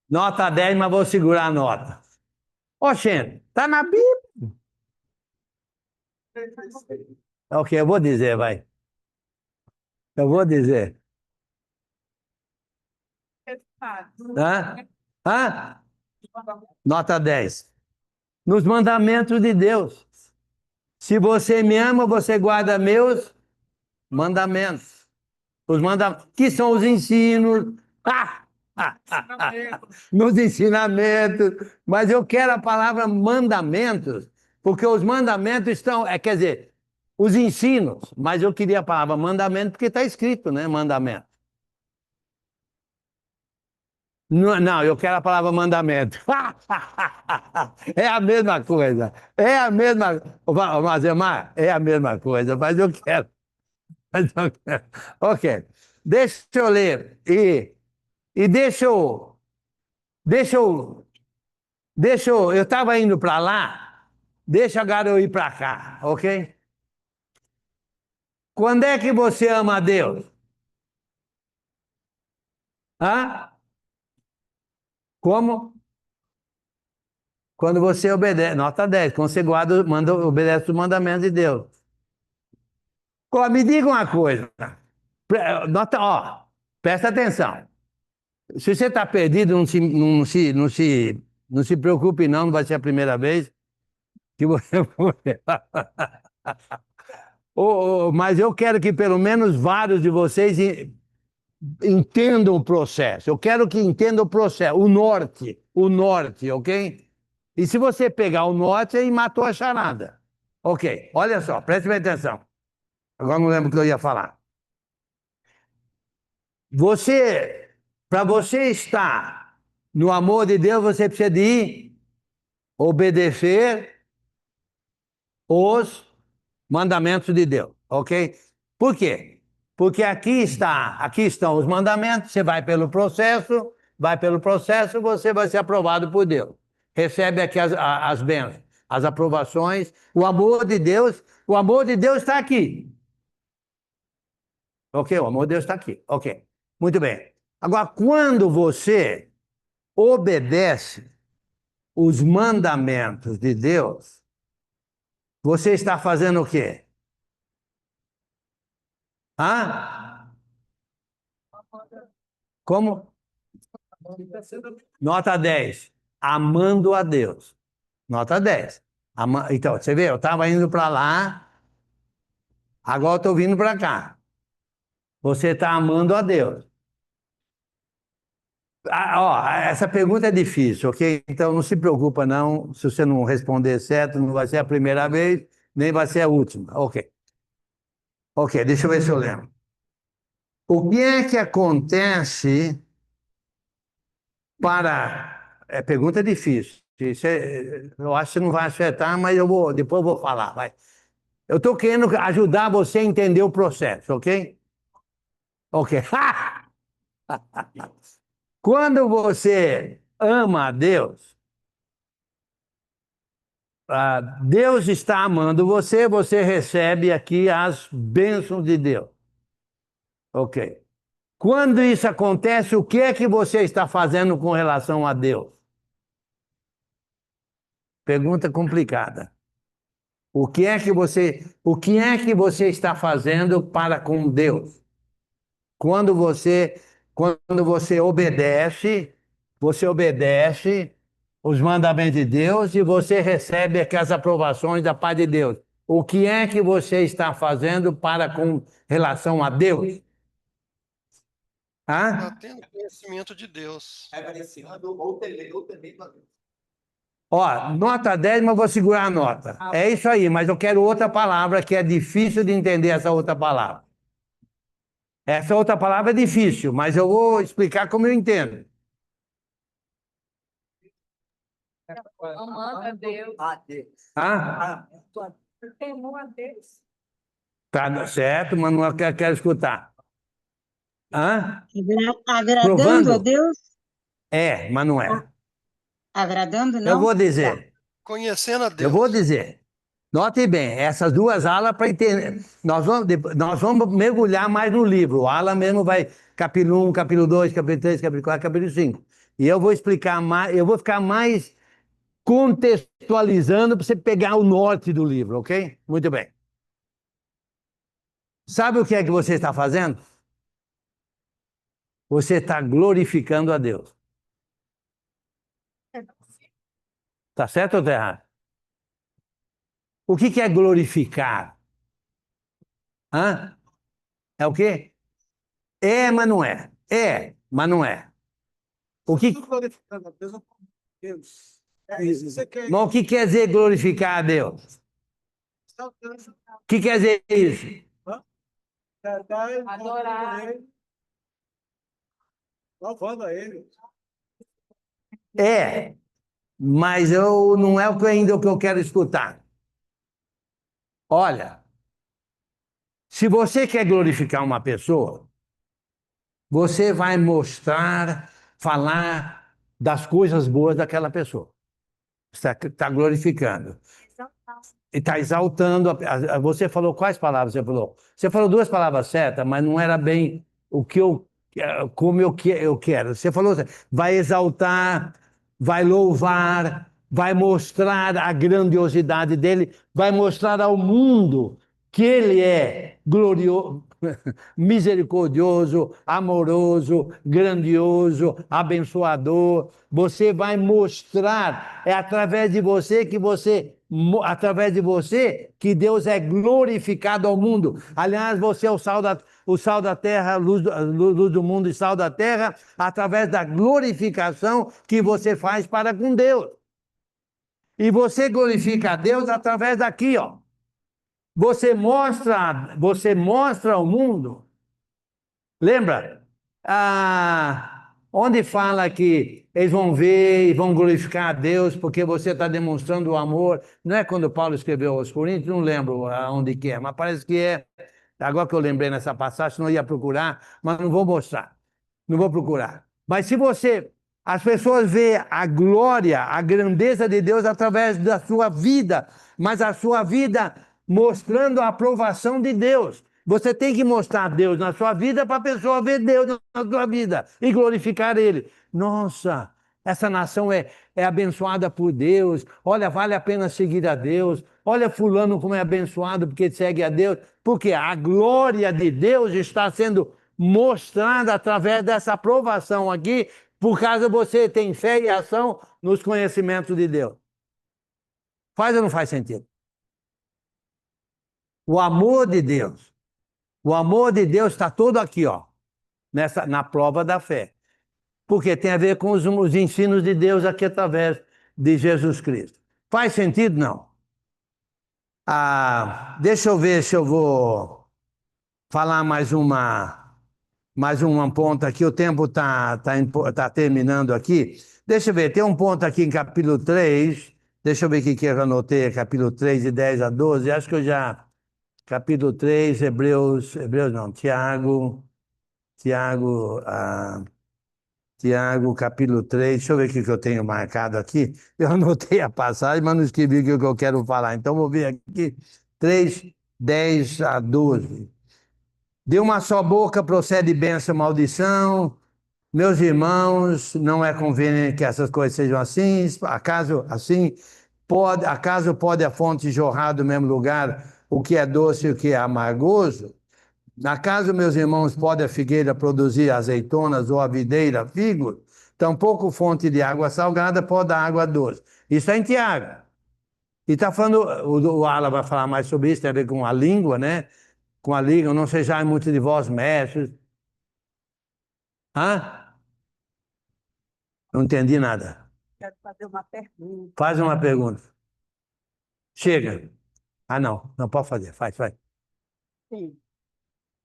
nota 10, mas vou segurar a nota. Ó, gente, tá na Bíblia. Ok, eu vou dizer, vai. Eu vou dizer. Hã? Nota 10. Nos mandamentos de Deus. Se você me ama, você guarda meus mandamentos. Os mandamentos, que são os ensinos. Nos ensinamentos. Mas eu quero a palavra mandamentos, porque os mandamentos estão, quer dizer, os ensinos. Mas eu queria a palavra mandamento, porque está escrito, né? Mandamento. Não, eu quero a palavra mandamento. É a mesma coisa. É a mesma. Mazemar, é a mesma coisa, mas eu quero. Ok. Deixa eu ler. E eu estava indo para lá, deixa agora eu ir para cá, ok? Quando é que você ama a Deus? Hã? Como? Quando você obedece, nota 10, quando você obedece os mandamentos de Deus. Ó, me diga uma coisa. Presta atenção. Se você está perdido, não se preocupe, não vai ser a primeira vez que você. Mas eu quero que pelo menos vários de vocês entendam o processo. Eu quero que entendam o processo, o norte, ok? E se você pegar o norte, aí matou a charada. Ok, olha só, preste bem atenção. Agora não lembro o que eu ia falar. Para você estar no amor de Deus, você precisa de obedecer os mandamentos de Deus, ok? Por quê? Porque aqui estão os mandamentos, você vai pelo processo, você vai ser aprovado por Deus. Recebe aqui as bênçãos, as aprovações, o amor de Deus está aqui. Ok? O amor de Deus está aqui. Ok. Muito bem. Agora, quando você obedece os mandamentos de Deus, você está fazendo o quê? Hã? Como? Nota 10. Amando a Deus. Nota 10. Então, você vê, eu estava indo para lá, agora eu estou vindo para cá. Você está amando a Deus. Essa pergunta é difícil, ok? Então não se preocupa, não. Se você não responder certo, não vai ser a primeira vez, nem vai ser a última. Ok. Ok, deixa eu ver se eu lembro. O que é que acontece para. Pergunta difícil. Eu acho que você não vai acertar, mas depois eu vou falar. Vai. Eu estou querendo ajudar você a entender o processo, ok? Ok. Quando você ama a Deus, Deus está amando você, você recebe aqui as bênçãos de Deus. Ok. Quando isso acontece, o que é que você está fazendo com relação a Deus? Pergunta complicada. O que é que você está fazendo para com Deus? Quando você obedece os mandamentos de Deus e você recebe aquelas aprovações da paz de Deus. O que é que você está fazendo para com relação a Deus? Está Hã? tendo conhecimento de Deus. Reverenciando ou temendo a Deus. Ó, nota 10, mas vou segurar a nota. É isso aí, mas eu quero outra palavra que é difícil de entender essa outra palavra. Essa outra palavra é difícil, mas eu vou explicar como eu entendo. Amando a Deus. Hã? Temor a Deus. Tá certo, mas não quero escutar. Hã? Agradando Provando? a Deus? Mas não é. Agradando, Eu não? vou Tá. dizer. Conhecendo a Eu vou Deus. dizer. Note bem, essas duas alas para entender. Nós vamos mergulhar mais no livro. O ala mesmo vai capítulo 1, capítulo 2, capítulo 3, capítulo 4, capítulo 5. E eu vou explicar mais, eu vou ficar mais contextualizando para você pegar o norte do livro, ok? Muito bem. Sabe o que é que você está fazendo? Você está glorificando a Deus. Tá certo ou tá errado? O que é glorificar? Hã? É o quê? Mas não é. Mas não é. O que, Glorificando a Deus, Deus. Isso que você quer. mas o que quer dizer glorificar a Deus? O que quer dizer isso? Adorar. Louvando a Ele. Mas não é ainda o que eu quero escutar. Olha, se você quer glorificar uma pessoa, você vai mostrar, falar das coisas boas daquela pessoa. Está glorificando. E está exaltando. Você falou quais palavras você falou? Você falou duas palavras certas, mas não era bem o que como eu quero. Você falou, vai exaltar, vai louvar, vai mostrar a grandiosidade dele, vai mostrar ao mundo que Ele é glorioso, misericordioso, amoroso, grandioso, abençoador. Você vai mostrar, é através de você através de você que Deus é glorificado ao mundo. Aliás, você é o sal da terra, luz do mundo e sal da terra, através da glorificação que você faz para com Deus. E você glorifica a Deus através daqui, ó. Você mostra ao mundo. Lembra? Onde fala que eles vão ver e vão glorificar a Deus porque você está demonstrando o amor. Não é quando Paulo escreveu aos Coríntios? Não lembro onde que é, mas parece que é. Agora que eu lembrei nessa passagem, não ia procurar, mas não vou mostrar. Não vou procurar. Mas se as pessoas veem a glória, a grandeza de Deus através da sua vida, mas a sua vida mostrando a aprovação de Deus. Você tem que mostrar Deus na sua vida para a pessoa ver Deus na sua vida e glorificar Ele. Nossa, essa nação é abençoada por Deus. Olha, vale a pena seguir a Deus. Olha fulano como é abençoado porque segue a Deus. Porque a glória de Deus está sendo mostrada através dessa aprovação aqui, por causa você tem fé e ação nos conhecimentos de Deus. Faz ou não faz sentido? O amor de Deus. O amor de Deus está todo aqui, ó, na prova da fé. Porque tem a ver com os ensinos de Deus aqui através de Jesus Cristo. Faz sentido? Não. Deixa eu ver se eu vou falar mais um ponto aqui. O tempo tá terminando aqui. Deixa eu ver, tem um ponto aqui em capítulo 3. Deixa eu ver o que eu anotei, capítulo 3, de 10 a 12. Acho que eu já... Capítulo 3, Hebreus não, Tiago, capítulo 3, deixa eu ver o que eu tenho marcado aqui. Eu anotei a passagem, mas não escrevi o que eu quero falar. Então, vou ver aqui, 3, 10 a 12. De uma só boca procede bênção e maldição. Meus irmãos, não é conveniente que essas coisas sejam assim. Acaso pode a fonte jorrar do mesmo lugar o que é doce e o que é amargoso? Acaso, meus irmãos, pode a figueira produzir azeitonas ou a videira figos? Tampouco fonte de água salgada pode dar água doce. Isso é em Tiago. E está falando, o Ala vai falar mais sobre isso, tem a ver com a língua, né? Com a língua, não sejais muitos de vós mestres. Não entendi nada. Quero fazer uma pergunta. Faz uma pergunta. Chega. Não pode fazer, faz. Sim.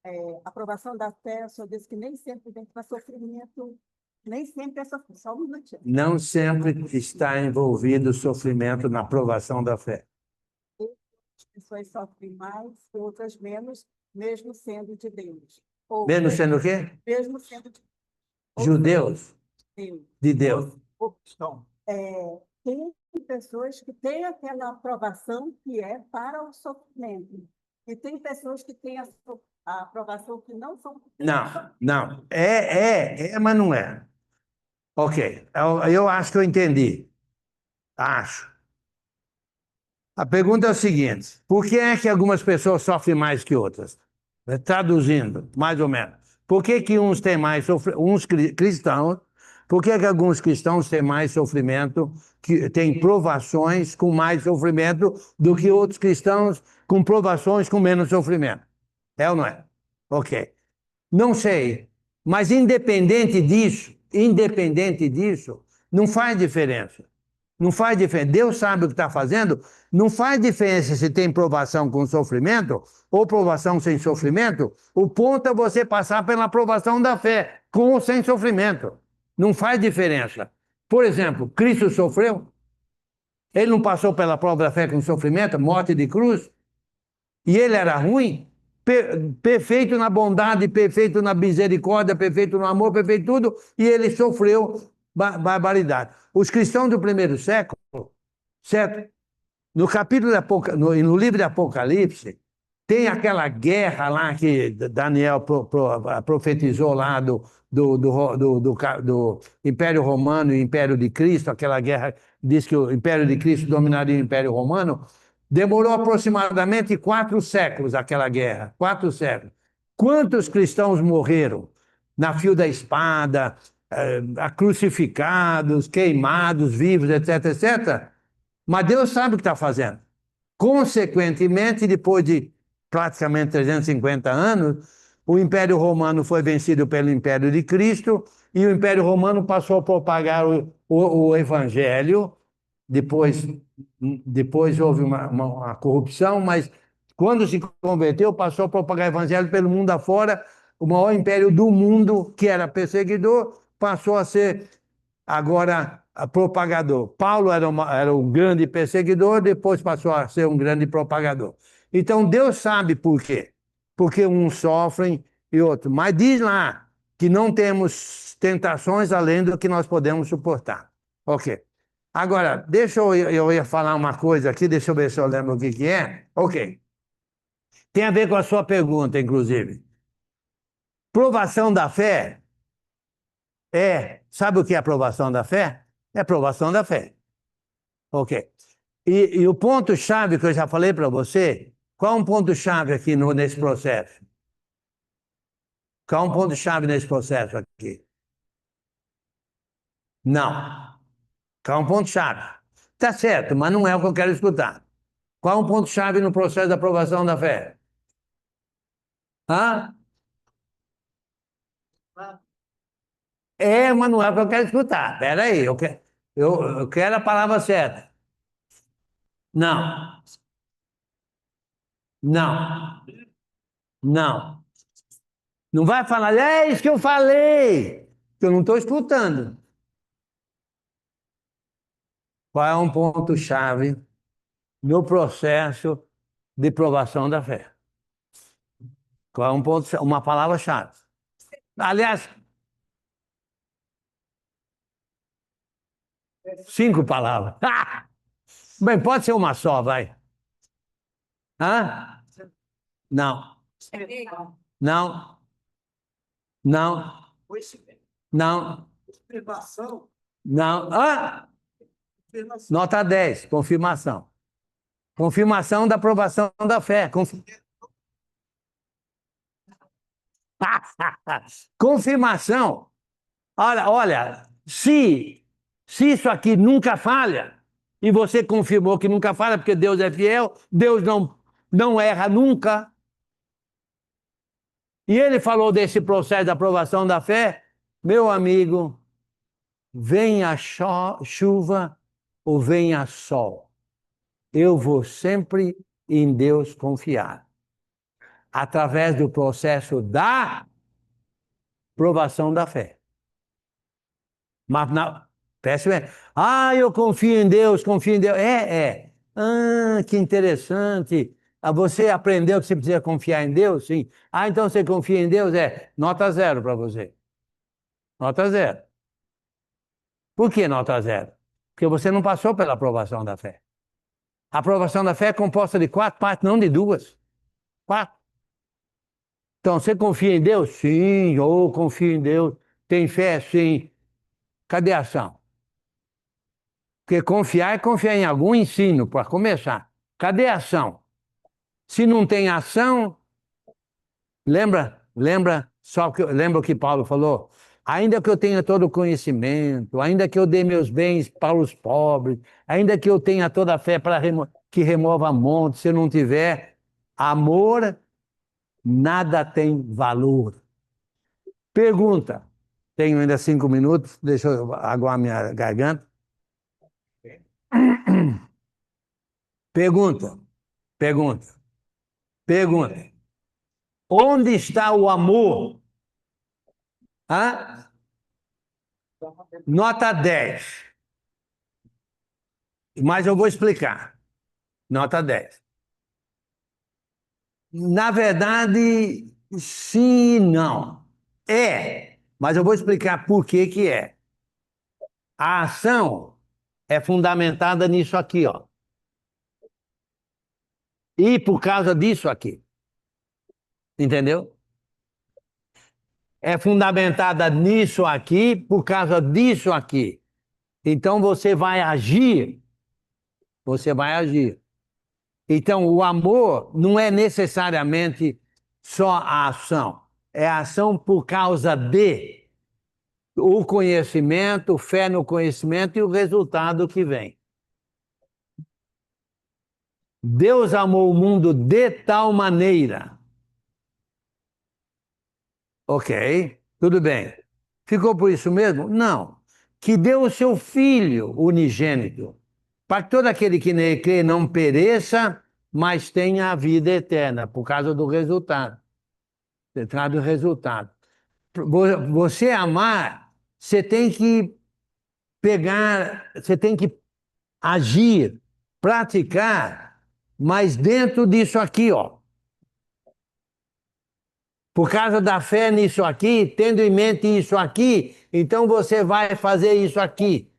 A aprovação da fé, o senhor disse que nem sempre vem para sofrimento, nem sempre é sofrimento. Só um minutinho. Não sempre está envolvido o sofrimento na aprovação da fé. As pessoas sofrem mais, outras menos, mesmo sendo de Deus. Mesmo sendo o quê? Mesmo sendo de Judeus. Deus. De Deus. Tem pessoas que têm aquela aprovação que é para o sofrimento. E tem pessoas que têm a aprovação que não são... Não. Mas não é. Ok. Eu acho que eu entendi. Acho. A pergunta é o seguinte: por que é que algumas pessoas sofrem mais que outras? Traduzindo, mais ou menos. Por que uns têm mais uns cristãos, por que alguns cristãos têm mais sofrimento, têm provações com mais sofrimento do que outros cristãos com provações com menos sofrimento? É ou não é? Ok. Não sei, mas independente disso, não faz diferença. Não faz diferença. Deus sabe o que está fazendo. Não faz diferença se tem provação com sofrimento ou provação sem sofrimento. O ponto é você passar pela provação da fé, com ou sem sofrimento. Não faz diferença. Por exemplo, Cristo sofreu? Ele não passou pela prova da fé com sofrimento, morte de cruz? E ele era ruim? Perfeito na bondade, perfeito na misericórdia, perfeito no amor, perfeito em tudo, e ele sofreu barbaridade. Os cristãos do primeiro século, certo? No livro de Apocalipse, tem aquela guerra lá que Daniel profetizou lá do Império Romano e Império de Cristo, aquela guerra diz que o Império de Cristo dominaria o Império Romano. Demorou aproximadamente 4 séculos aquela guerra, 4 séculos. Quantos cristãos morreram na fio da espada, crucificados, queimados, vivos, etc, etc. Mas Deus sabe o que está fazendo. Consequentemente, depois de praticamente 350 anos, o Império Romano foi vencido pelo Império de Cristo e o Império Romano passou a propagar o Evangelho. Depois houve uma corrupção, mas quando se converteu, passou a propagar o Evangelho pelo mundo afora. O maior império do mundo, que era perseguidor, passou a ser agora propagador. Paulo era um grande perseguidor, depois passou a ser um grande propagador. Então Deus sabe por quê. Porque uns sofrem e outros. Mas diz lá que não temos tentações além do que nós podemos suportar. Ok. Agora, eu ia falar uma coisa aqui, deixa eu ver se eu lembro o que é. Ok. Tem a ver com a sua pergunta, inclusive. Provação da fé sabe o que é aprovação da fé? É provação da fé. Ok. E o ponto-chave que eu já falei para você, qual é um ponto-chave aqui nesse processo? Qual é um ponto-chave nesse processo aqui? Não. Qual é um ponto-chave? Tá certo, mas não é o que eu quero escutar. Qual é um ponto-chave no processo da aprovação da fé? Hã? Mas não é o que eu quero escutar. Espera aí, eu quero a palavra certa. Não. Não. Não. Não vai falar, é isso que eu falei, que eu não estou escutando. Qual é um ponto-chave no processo de provação da fé? Qual é um ponto, uma palavra-chave? Aliás, 5 palavras. Ah! Bem, pode ser uma só, vai. Hã? Não. Não. Não. Não. Confirmação. Não. Ah! Confirmação. Nota 10, confirmação. Confirmação da aprovação da fé. Confirmação. Olha, se isso aqui nunca falha, e você confirmou que nunca falha, porque Deus é fiel, Deus não erra nunca. E ele falou desse processo de aprovação da fé, meu amigo, venha chuva ou venha sol, eu vou sempre em Deus confiar. Através do processo da provação da fé. Mas peço bem. Eu confio em Deus, confio em Deus. Que interessante. Você aprendeu que você precisa confiar em Deus? Sim. Então você confia em Deus? Nota 0 para você. Nota 0. Por que nota 0? Porque você não passou pela aprovação da fé. A aprovação da fé é composta de 4 partes, não de 2. 4. Então, você confia em Deus? Sim, eu confio em Deus. Tem fé? Sim. Cadê a ação? Porque confiar é confiar em algum ensino, para começar. Cadê a ação? Se não tem ação, lembra o que Paulo falou? Ainda que eu tenha todo o conhecimento, ainda que eu dê meus bens para os pobres, ainda que eu tenha toda a fé que remova montes, se eu não tiver amor, nada tem valor. Pergunta. Tenho ainda 5 minutos, deixa eu aguar minha garganta. Pergunta. Onde está o amor? Nota 10. Mas eu vou explicar. Nota 10. Na verdade, sim e não. Mas eu vou explicar por que que é. A ação é fundamentada nisso aqui, ó. E por causa disso aqui. Entendeu? É fundamentada nisso aqui por causa disso aqui. Então você vai agir. Então, o amor não é necessariamente só a ação. É a ação por causa de o conhecimento, fé no conhecimento e o resultado que vem. Deus amou o mundo de tal maneira. Ok, tudo bem. Ficou por isso mesmo? Não. Que deu o seu Filho unigênito, para que todo aquele que nele crê não pereça, mas tenha a vida eterna, por causa do resultado. Você traz o resultado. Você amar, você tem que pegar, você tem que agir, praticar, mas dentro disso aqui, ó. Por causa da fé nisso aqui, tendo em mente isso aqui, então você vai fazer isso aqui.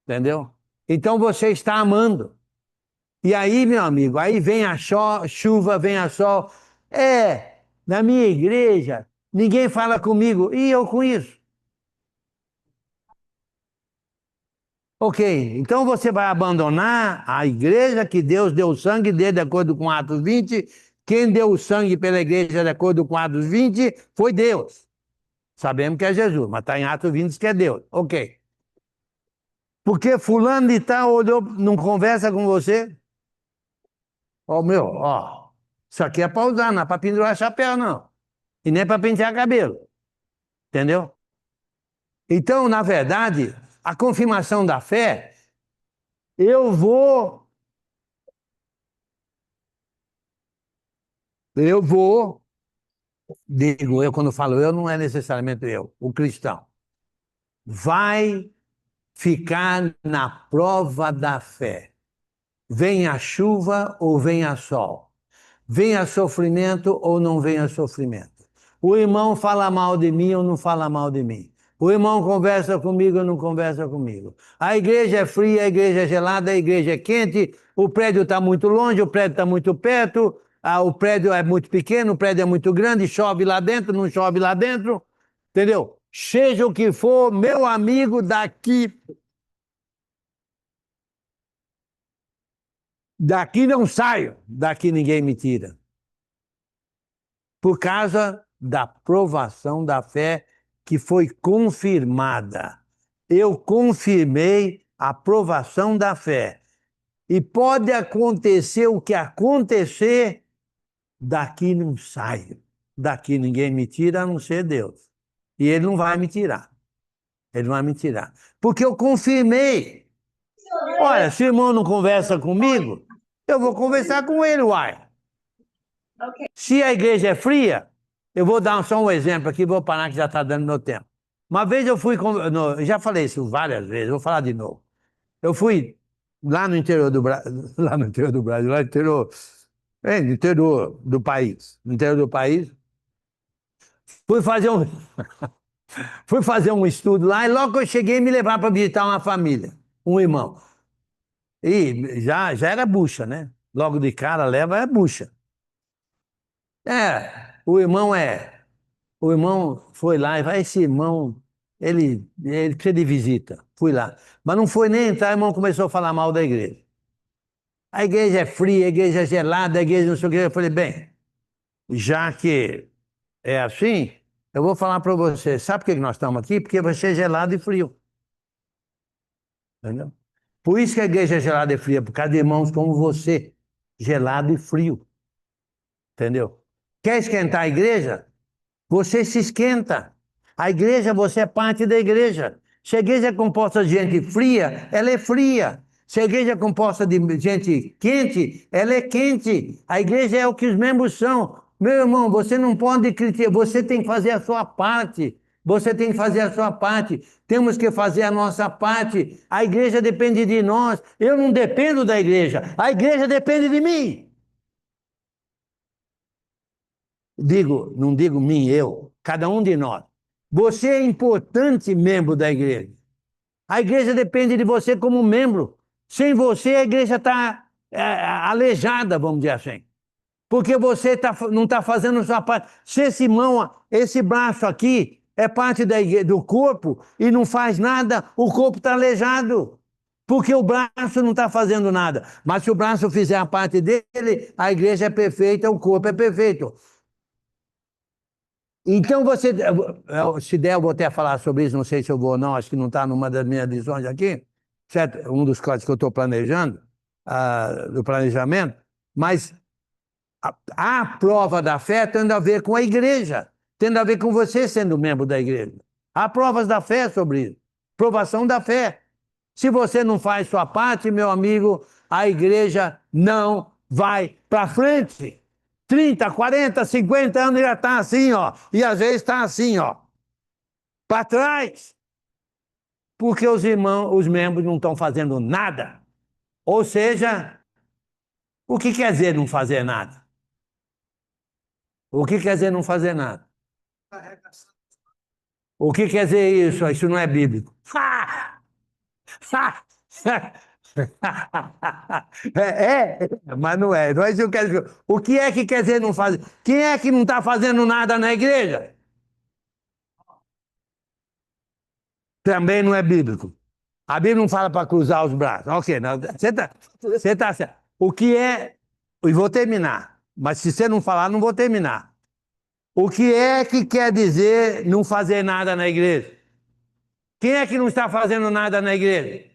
Entendeu? Então você está amando. E aí, meu amigo, aí vem a chuva, vem a sol. Na minha igreja, ninguém fala comigo. E eu com isso? Ok, então você vai abandonar a igreja que Deus deu o sangue dele, de acordo com Atos 20. Quem deu o sangue pela igreja, de acordo com Atos 20, foi Deus. Sabemos que é Jesus, mas está em Atos 20 que é Deus. Ok. Porque fulano de tal olhou, não conversa com você? Ó, isso aqui é para usar, não é para pendurar chapéu, não. E nem para pentear cabelo. Entendeu? Então, na verdade, a confirmação da fé, eu vou, digo eu, quando falo eu, não é necessariamente eu, o cristão, vai ficar na prova da fé. Venha chuva ou venha sol. Venha sofrimento ou não venha sofrimento. O irmão fala mal de mim ou não fala mal de mim. O irmão conversa comigo ou não conversa comigo. A igreja é fria, a igreja é gelada, a igreja é quente, o prédio está muito longe, o prédio está muito perto, o prédio é muito pequeno, o prédio é muito grande, chove lá dentro, não chove lá dentro. Entendeu? Seja o que for, meu amigo, daqui não saio, daqui ninguém me tira. Por causa da provação da fé que foi confirmada. Eu confirmei a provação da fé. E pode acontecer o que acontecer, daqui não saio. Daqui ninguém me tira, a não ser Deus. E Ele não vai me tirar. Ele não vai me tirar. Porque eu confirmei. Olha, se o irmão não conversa comigo, eu vou conversar com ele, uai. Se a igreja é fria, eu vou dar só um exemplo aqui, vou parar que já está dando meu tempo. Uma vez eu fui, já falei isso várias vezes, vou falar de novo. Eu fui lá no interior do Brasil, lá no interior do Brasil, lá no interior do país, fui fazer um, fui fazer um estudo lá e logo que eu cheguei me levaram para visitar uma família, um irmão. E já era bucha, né? Logo de cara leva é bucha. O irmão foi lá e vai, esse irmão, ele precisa de visita. Fui lá. Mas não foi nem entrar, o irmão começou a falar mal da igreja. A igreja é fria, a igreja é gelada, a igreja não sei o que. Eu falei, bem, já que é assim, eu vou falar para você. Sabe por que nós estamos aqui? Porque você é gelado e frio. Entendeu? Por isso que a igreja é gelada e fria, por causa de irmãos como você, gelado e frio. Entendeu? Quer esquentar a igreja? Você se esquenta. A igreja, você é parte da igreja. Se a igreja é composta de gente fria, ela é fria. Se a igreja é composta de gente quente, ela é quente. A igreja é o que os membros são. Meu irmão, você não pode criticar, você tem que fazer a sua parte. Você tem que fazer a sua parte. Temos que fazer a nossa parte. A igreja depende de nós. Eu não dependo da igreja. A igreja depende de mim. Não digo mim, eu, cada um de nós. Você é importante membro da igreja. A igreja depende de você como membro. Sem você, a igreja está aleijada, vamos dizer assim. Porque você não está fazendo a sua parte. Se esse braço aqui é parte do corpo e não faz nada, o corpo está aleijado. Porque o braço não está fazendo nada. Mas se o braço fizer a parte dele, a igreja é perfeita, o corpo é perfeito. Então você, se der, eu vou até falar sobre isso, não sei se eu vou ou não, acho que não está numa das minhas lições aqui, certo? Um dos códigos que eu estou planejando, do planejamento, mas a prova da fé tem a ver com a igreja, tem a ver com você sendo membro da igreja. Há provas da fé sobre isso, provação da fé. Se você não faz sua parte, meu amigo, a igreja não vai para frente. 30, 40, 50 anos já está assim, ó. E às vezes está assim, ó. Para trás. Porque os irmãos, os membros não estão fazendo nada. Ou seja, o que quer dizer não fazer nada? O que quer dizer não fazer nada? O que quer dizer isso? Isso não é bíblico. Mas não é. Não é isso que eu quero dizer. O que é que quer dizer não fazer? Quem é que não está fazendo nada na igreja? Também não é bíblico. A Bíblia não fala para cruzar os braços. Ok, não, você tá certo. O que é. E vou terminar. Mas se você não falar, não vou terminar. O que é que quer dizer não fazer nada na igreja? Quem é que não está fazendo nada na igreja?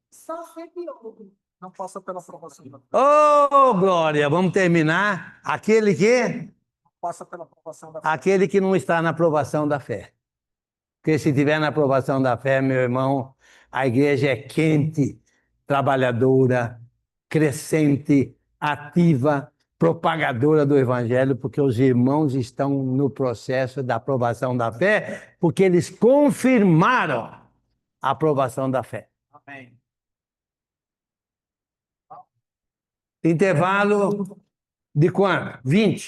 Só sempre ouve. Não passa pela aprovação da fé. Oh, glória! Vamos terminar. Aquele que? Passa pela aprovação da fé. Aquele que não está na aprovação da fé. Porque se estiver na aprovação da fé, meu irmão, a igreja é quente, trabalhadora, crescente, ativa, propagadora do evangelho, porque os irmãos estão no processo da aprovação da fé, porque eles confirmaram a aprovação da fé. Amém. Intervalo de quanto? 20.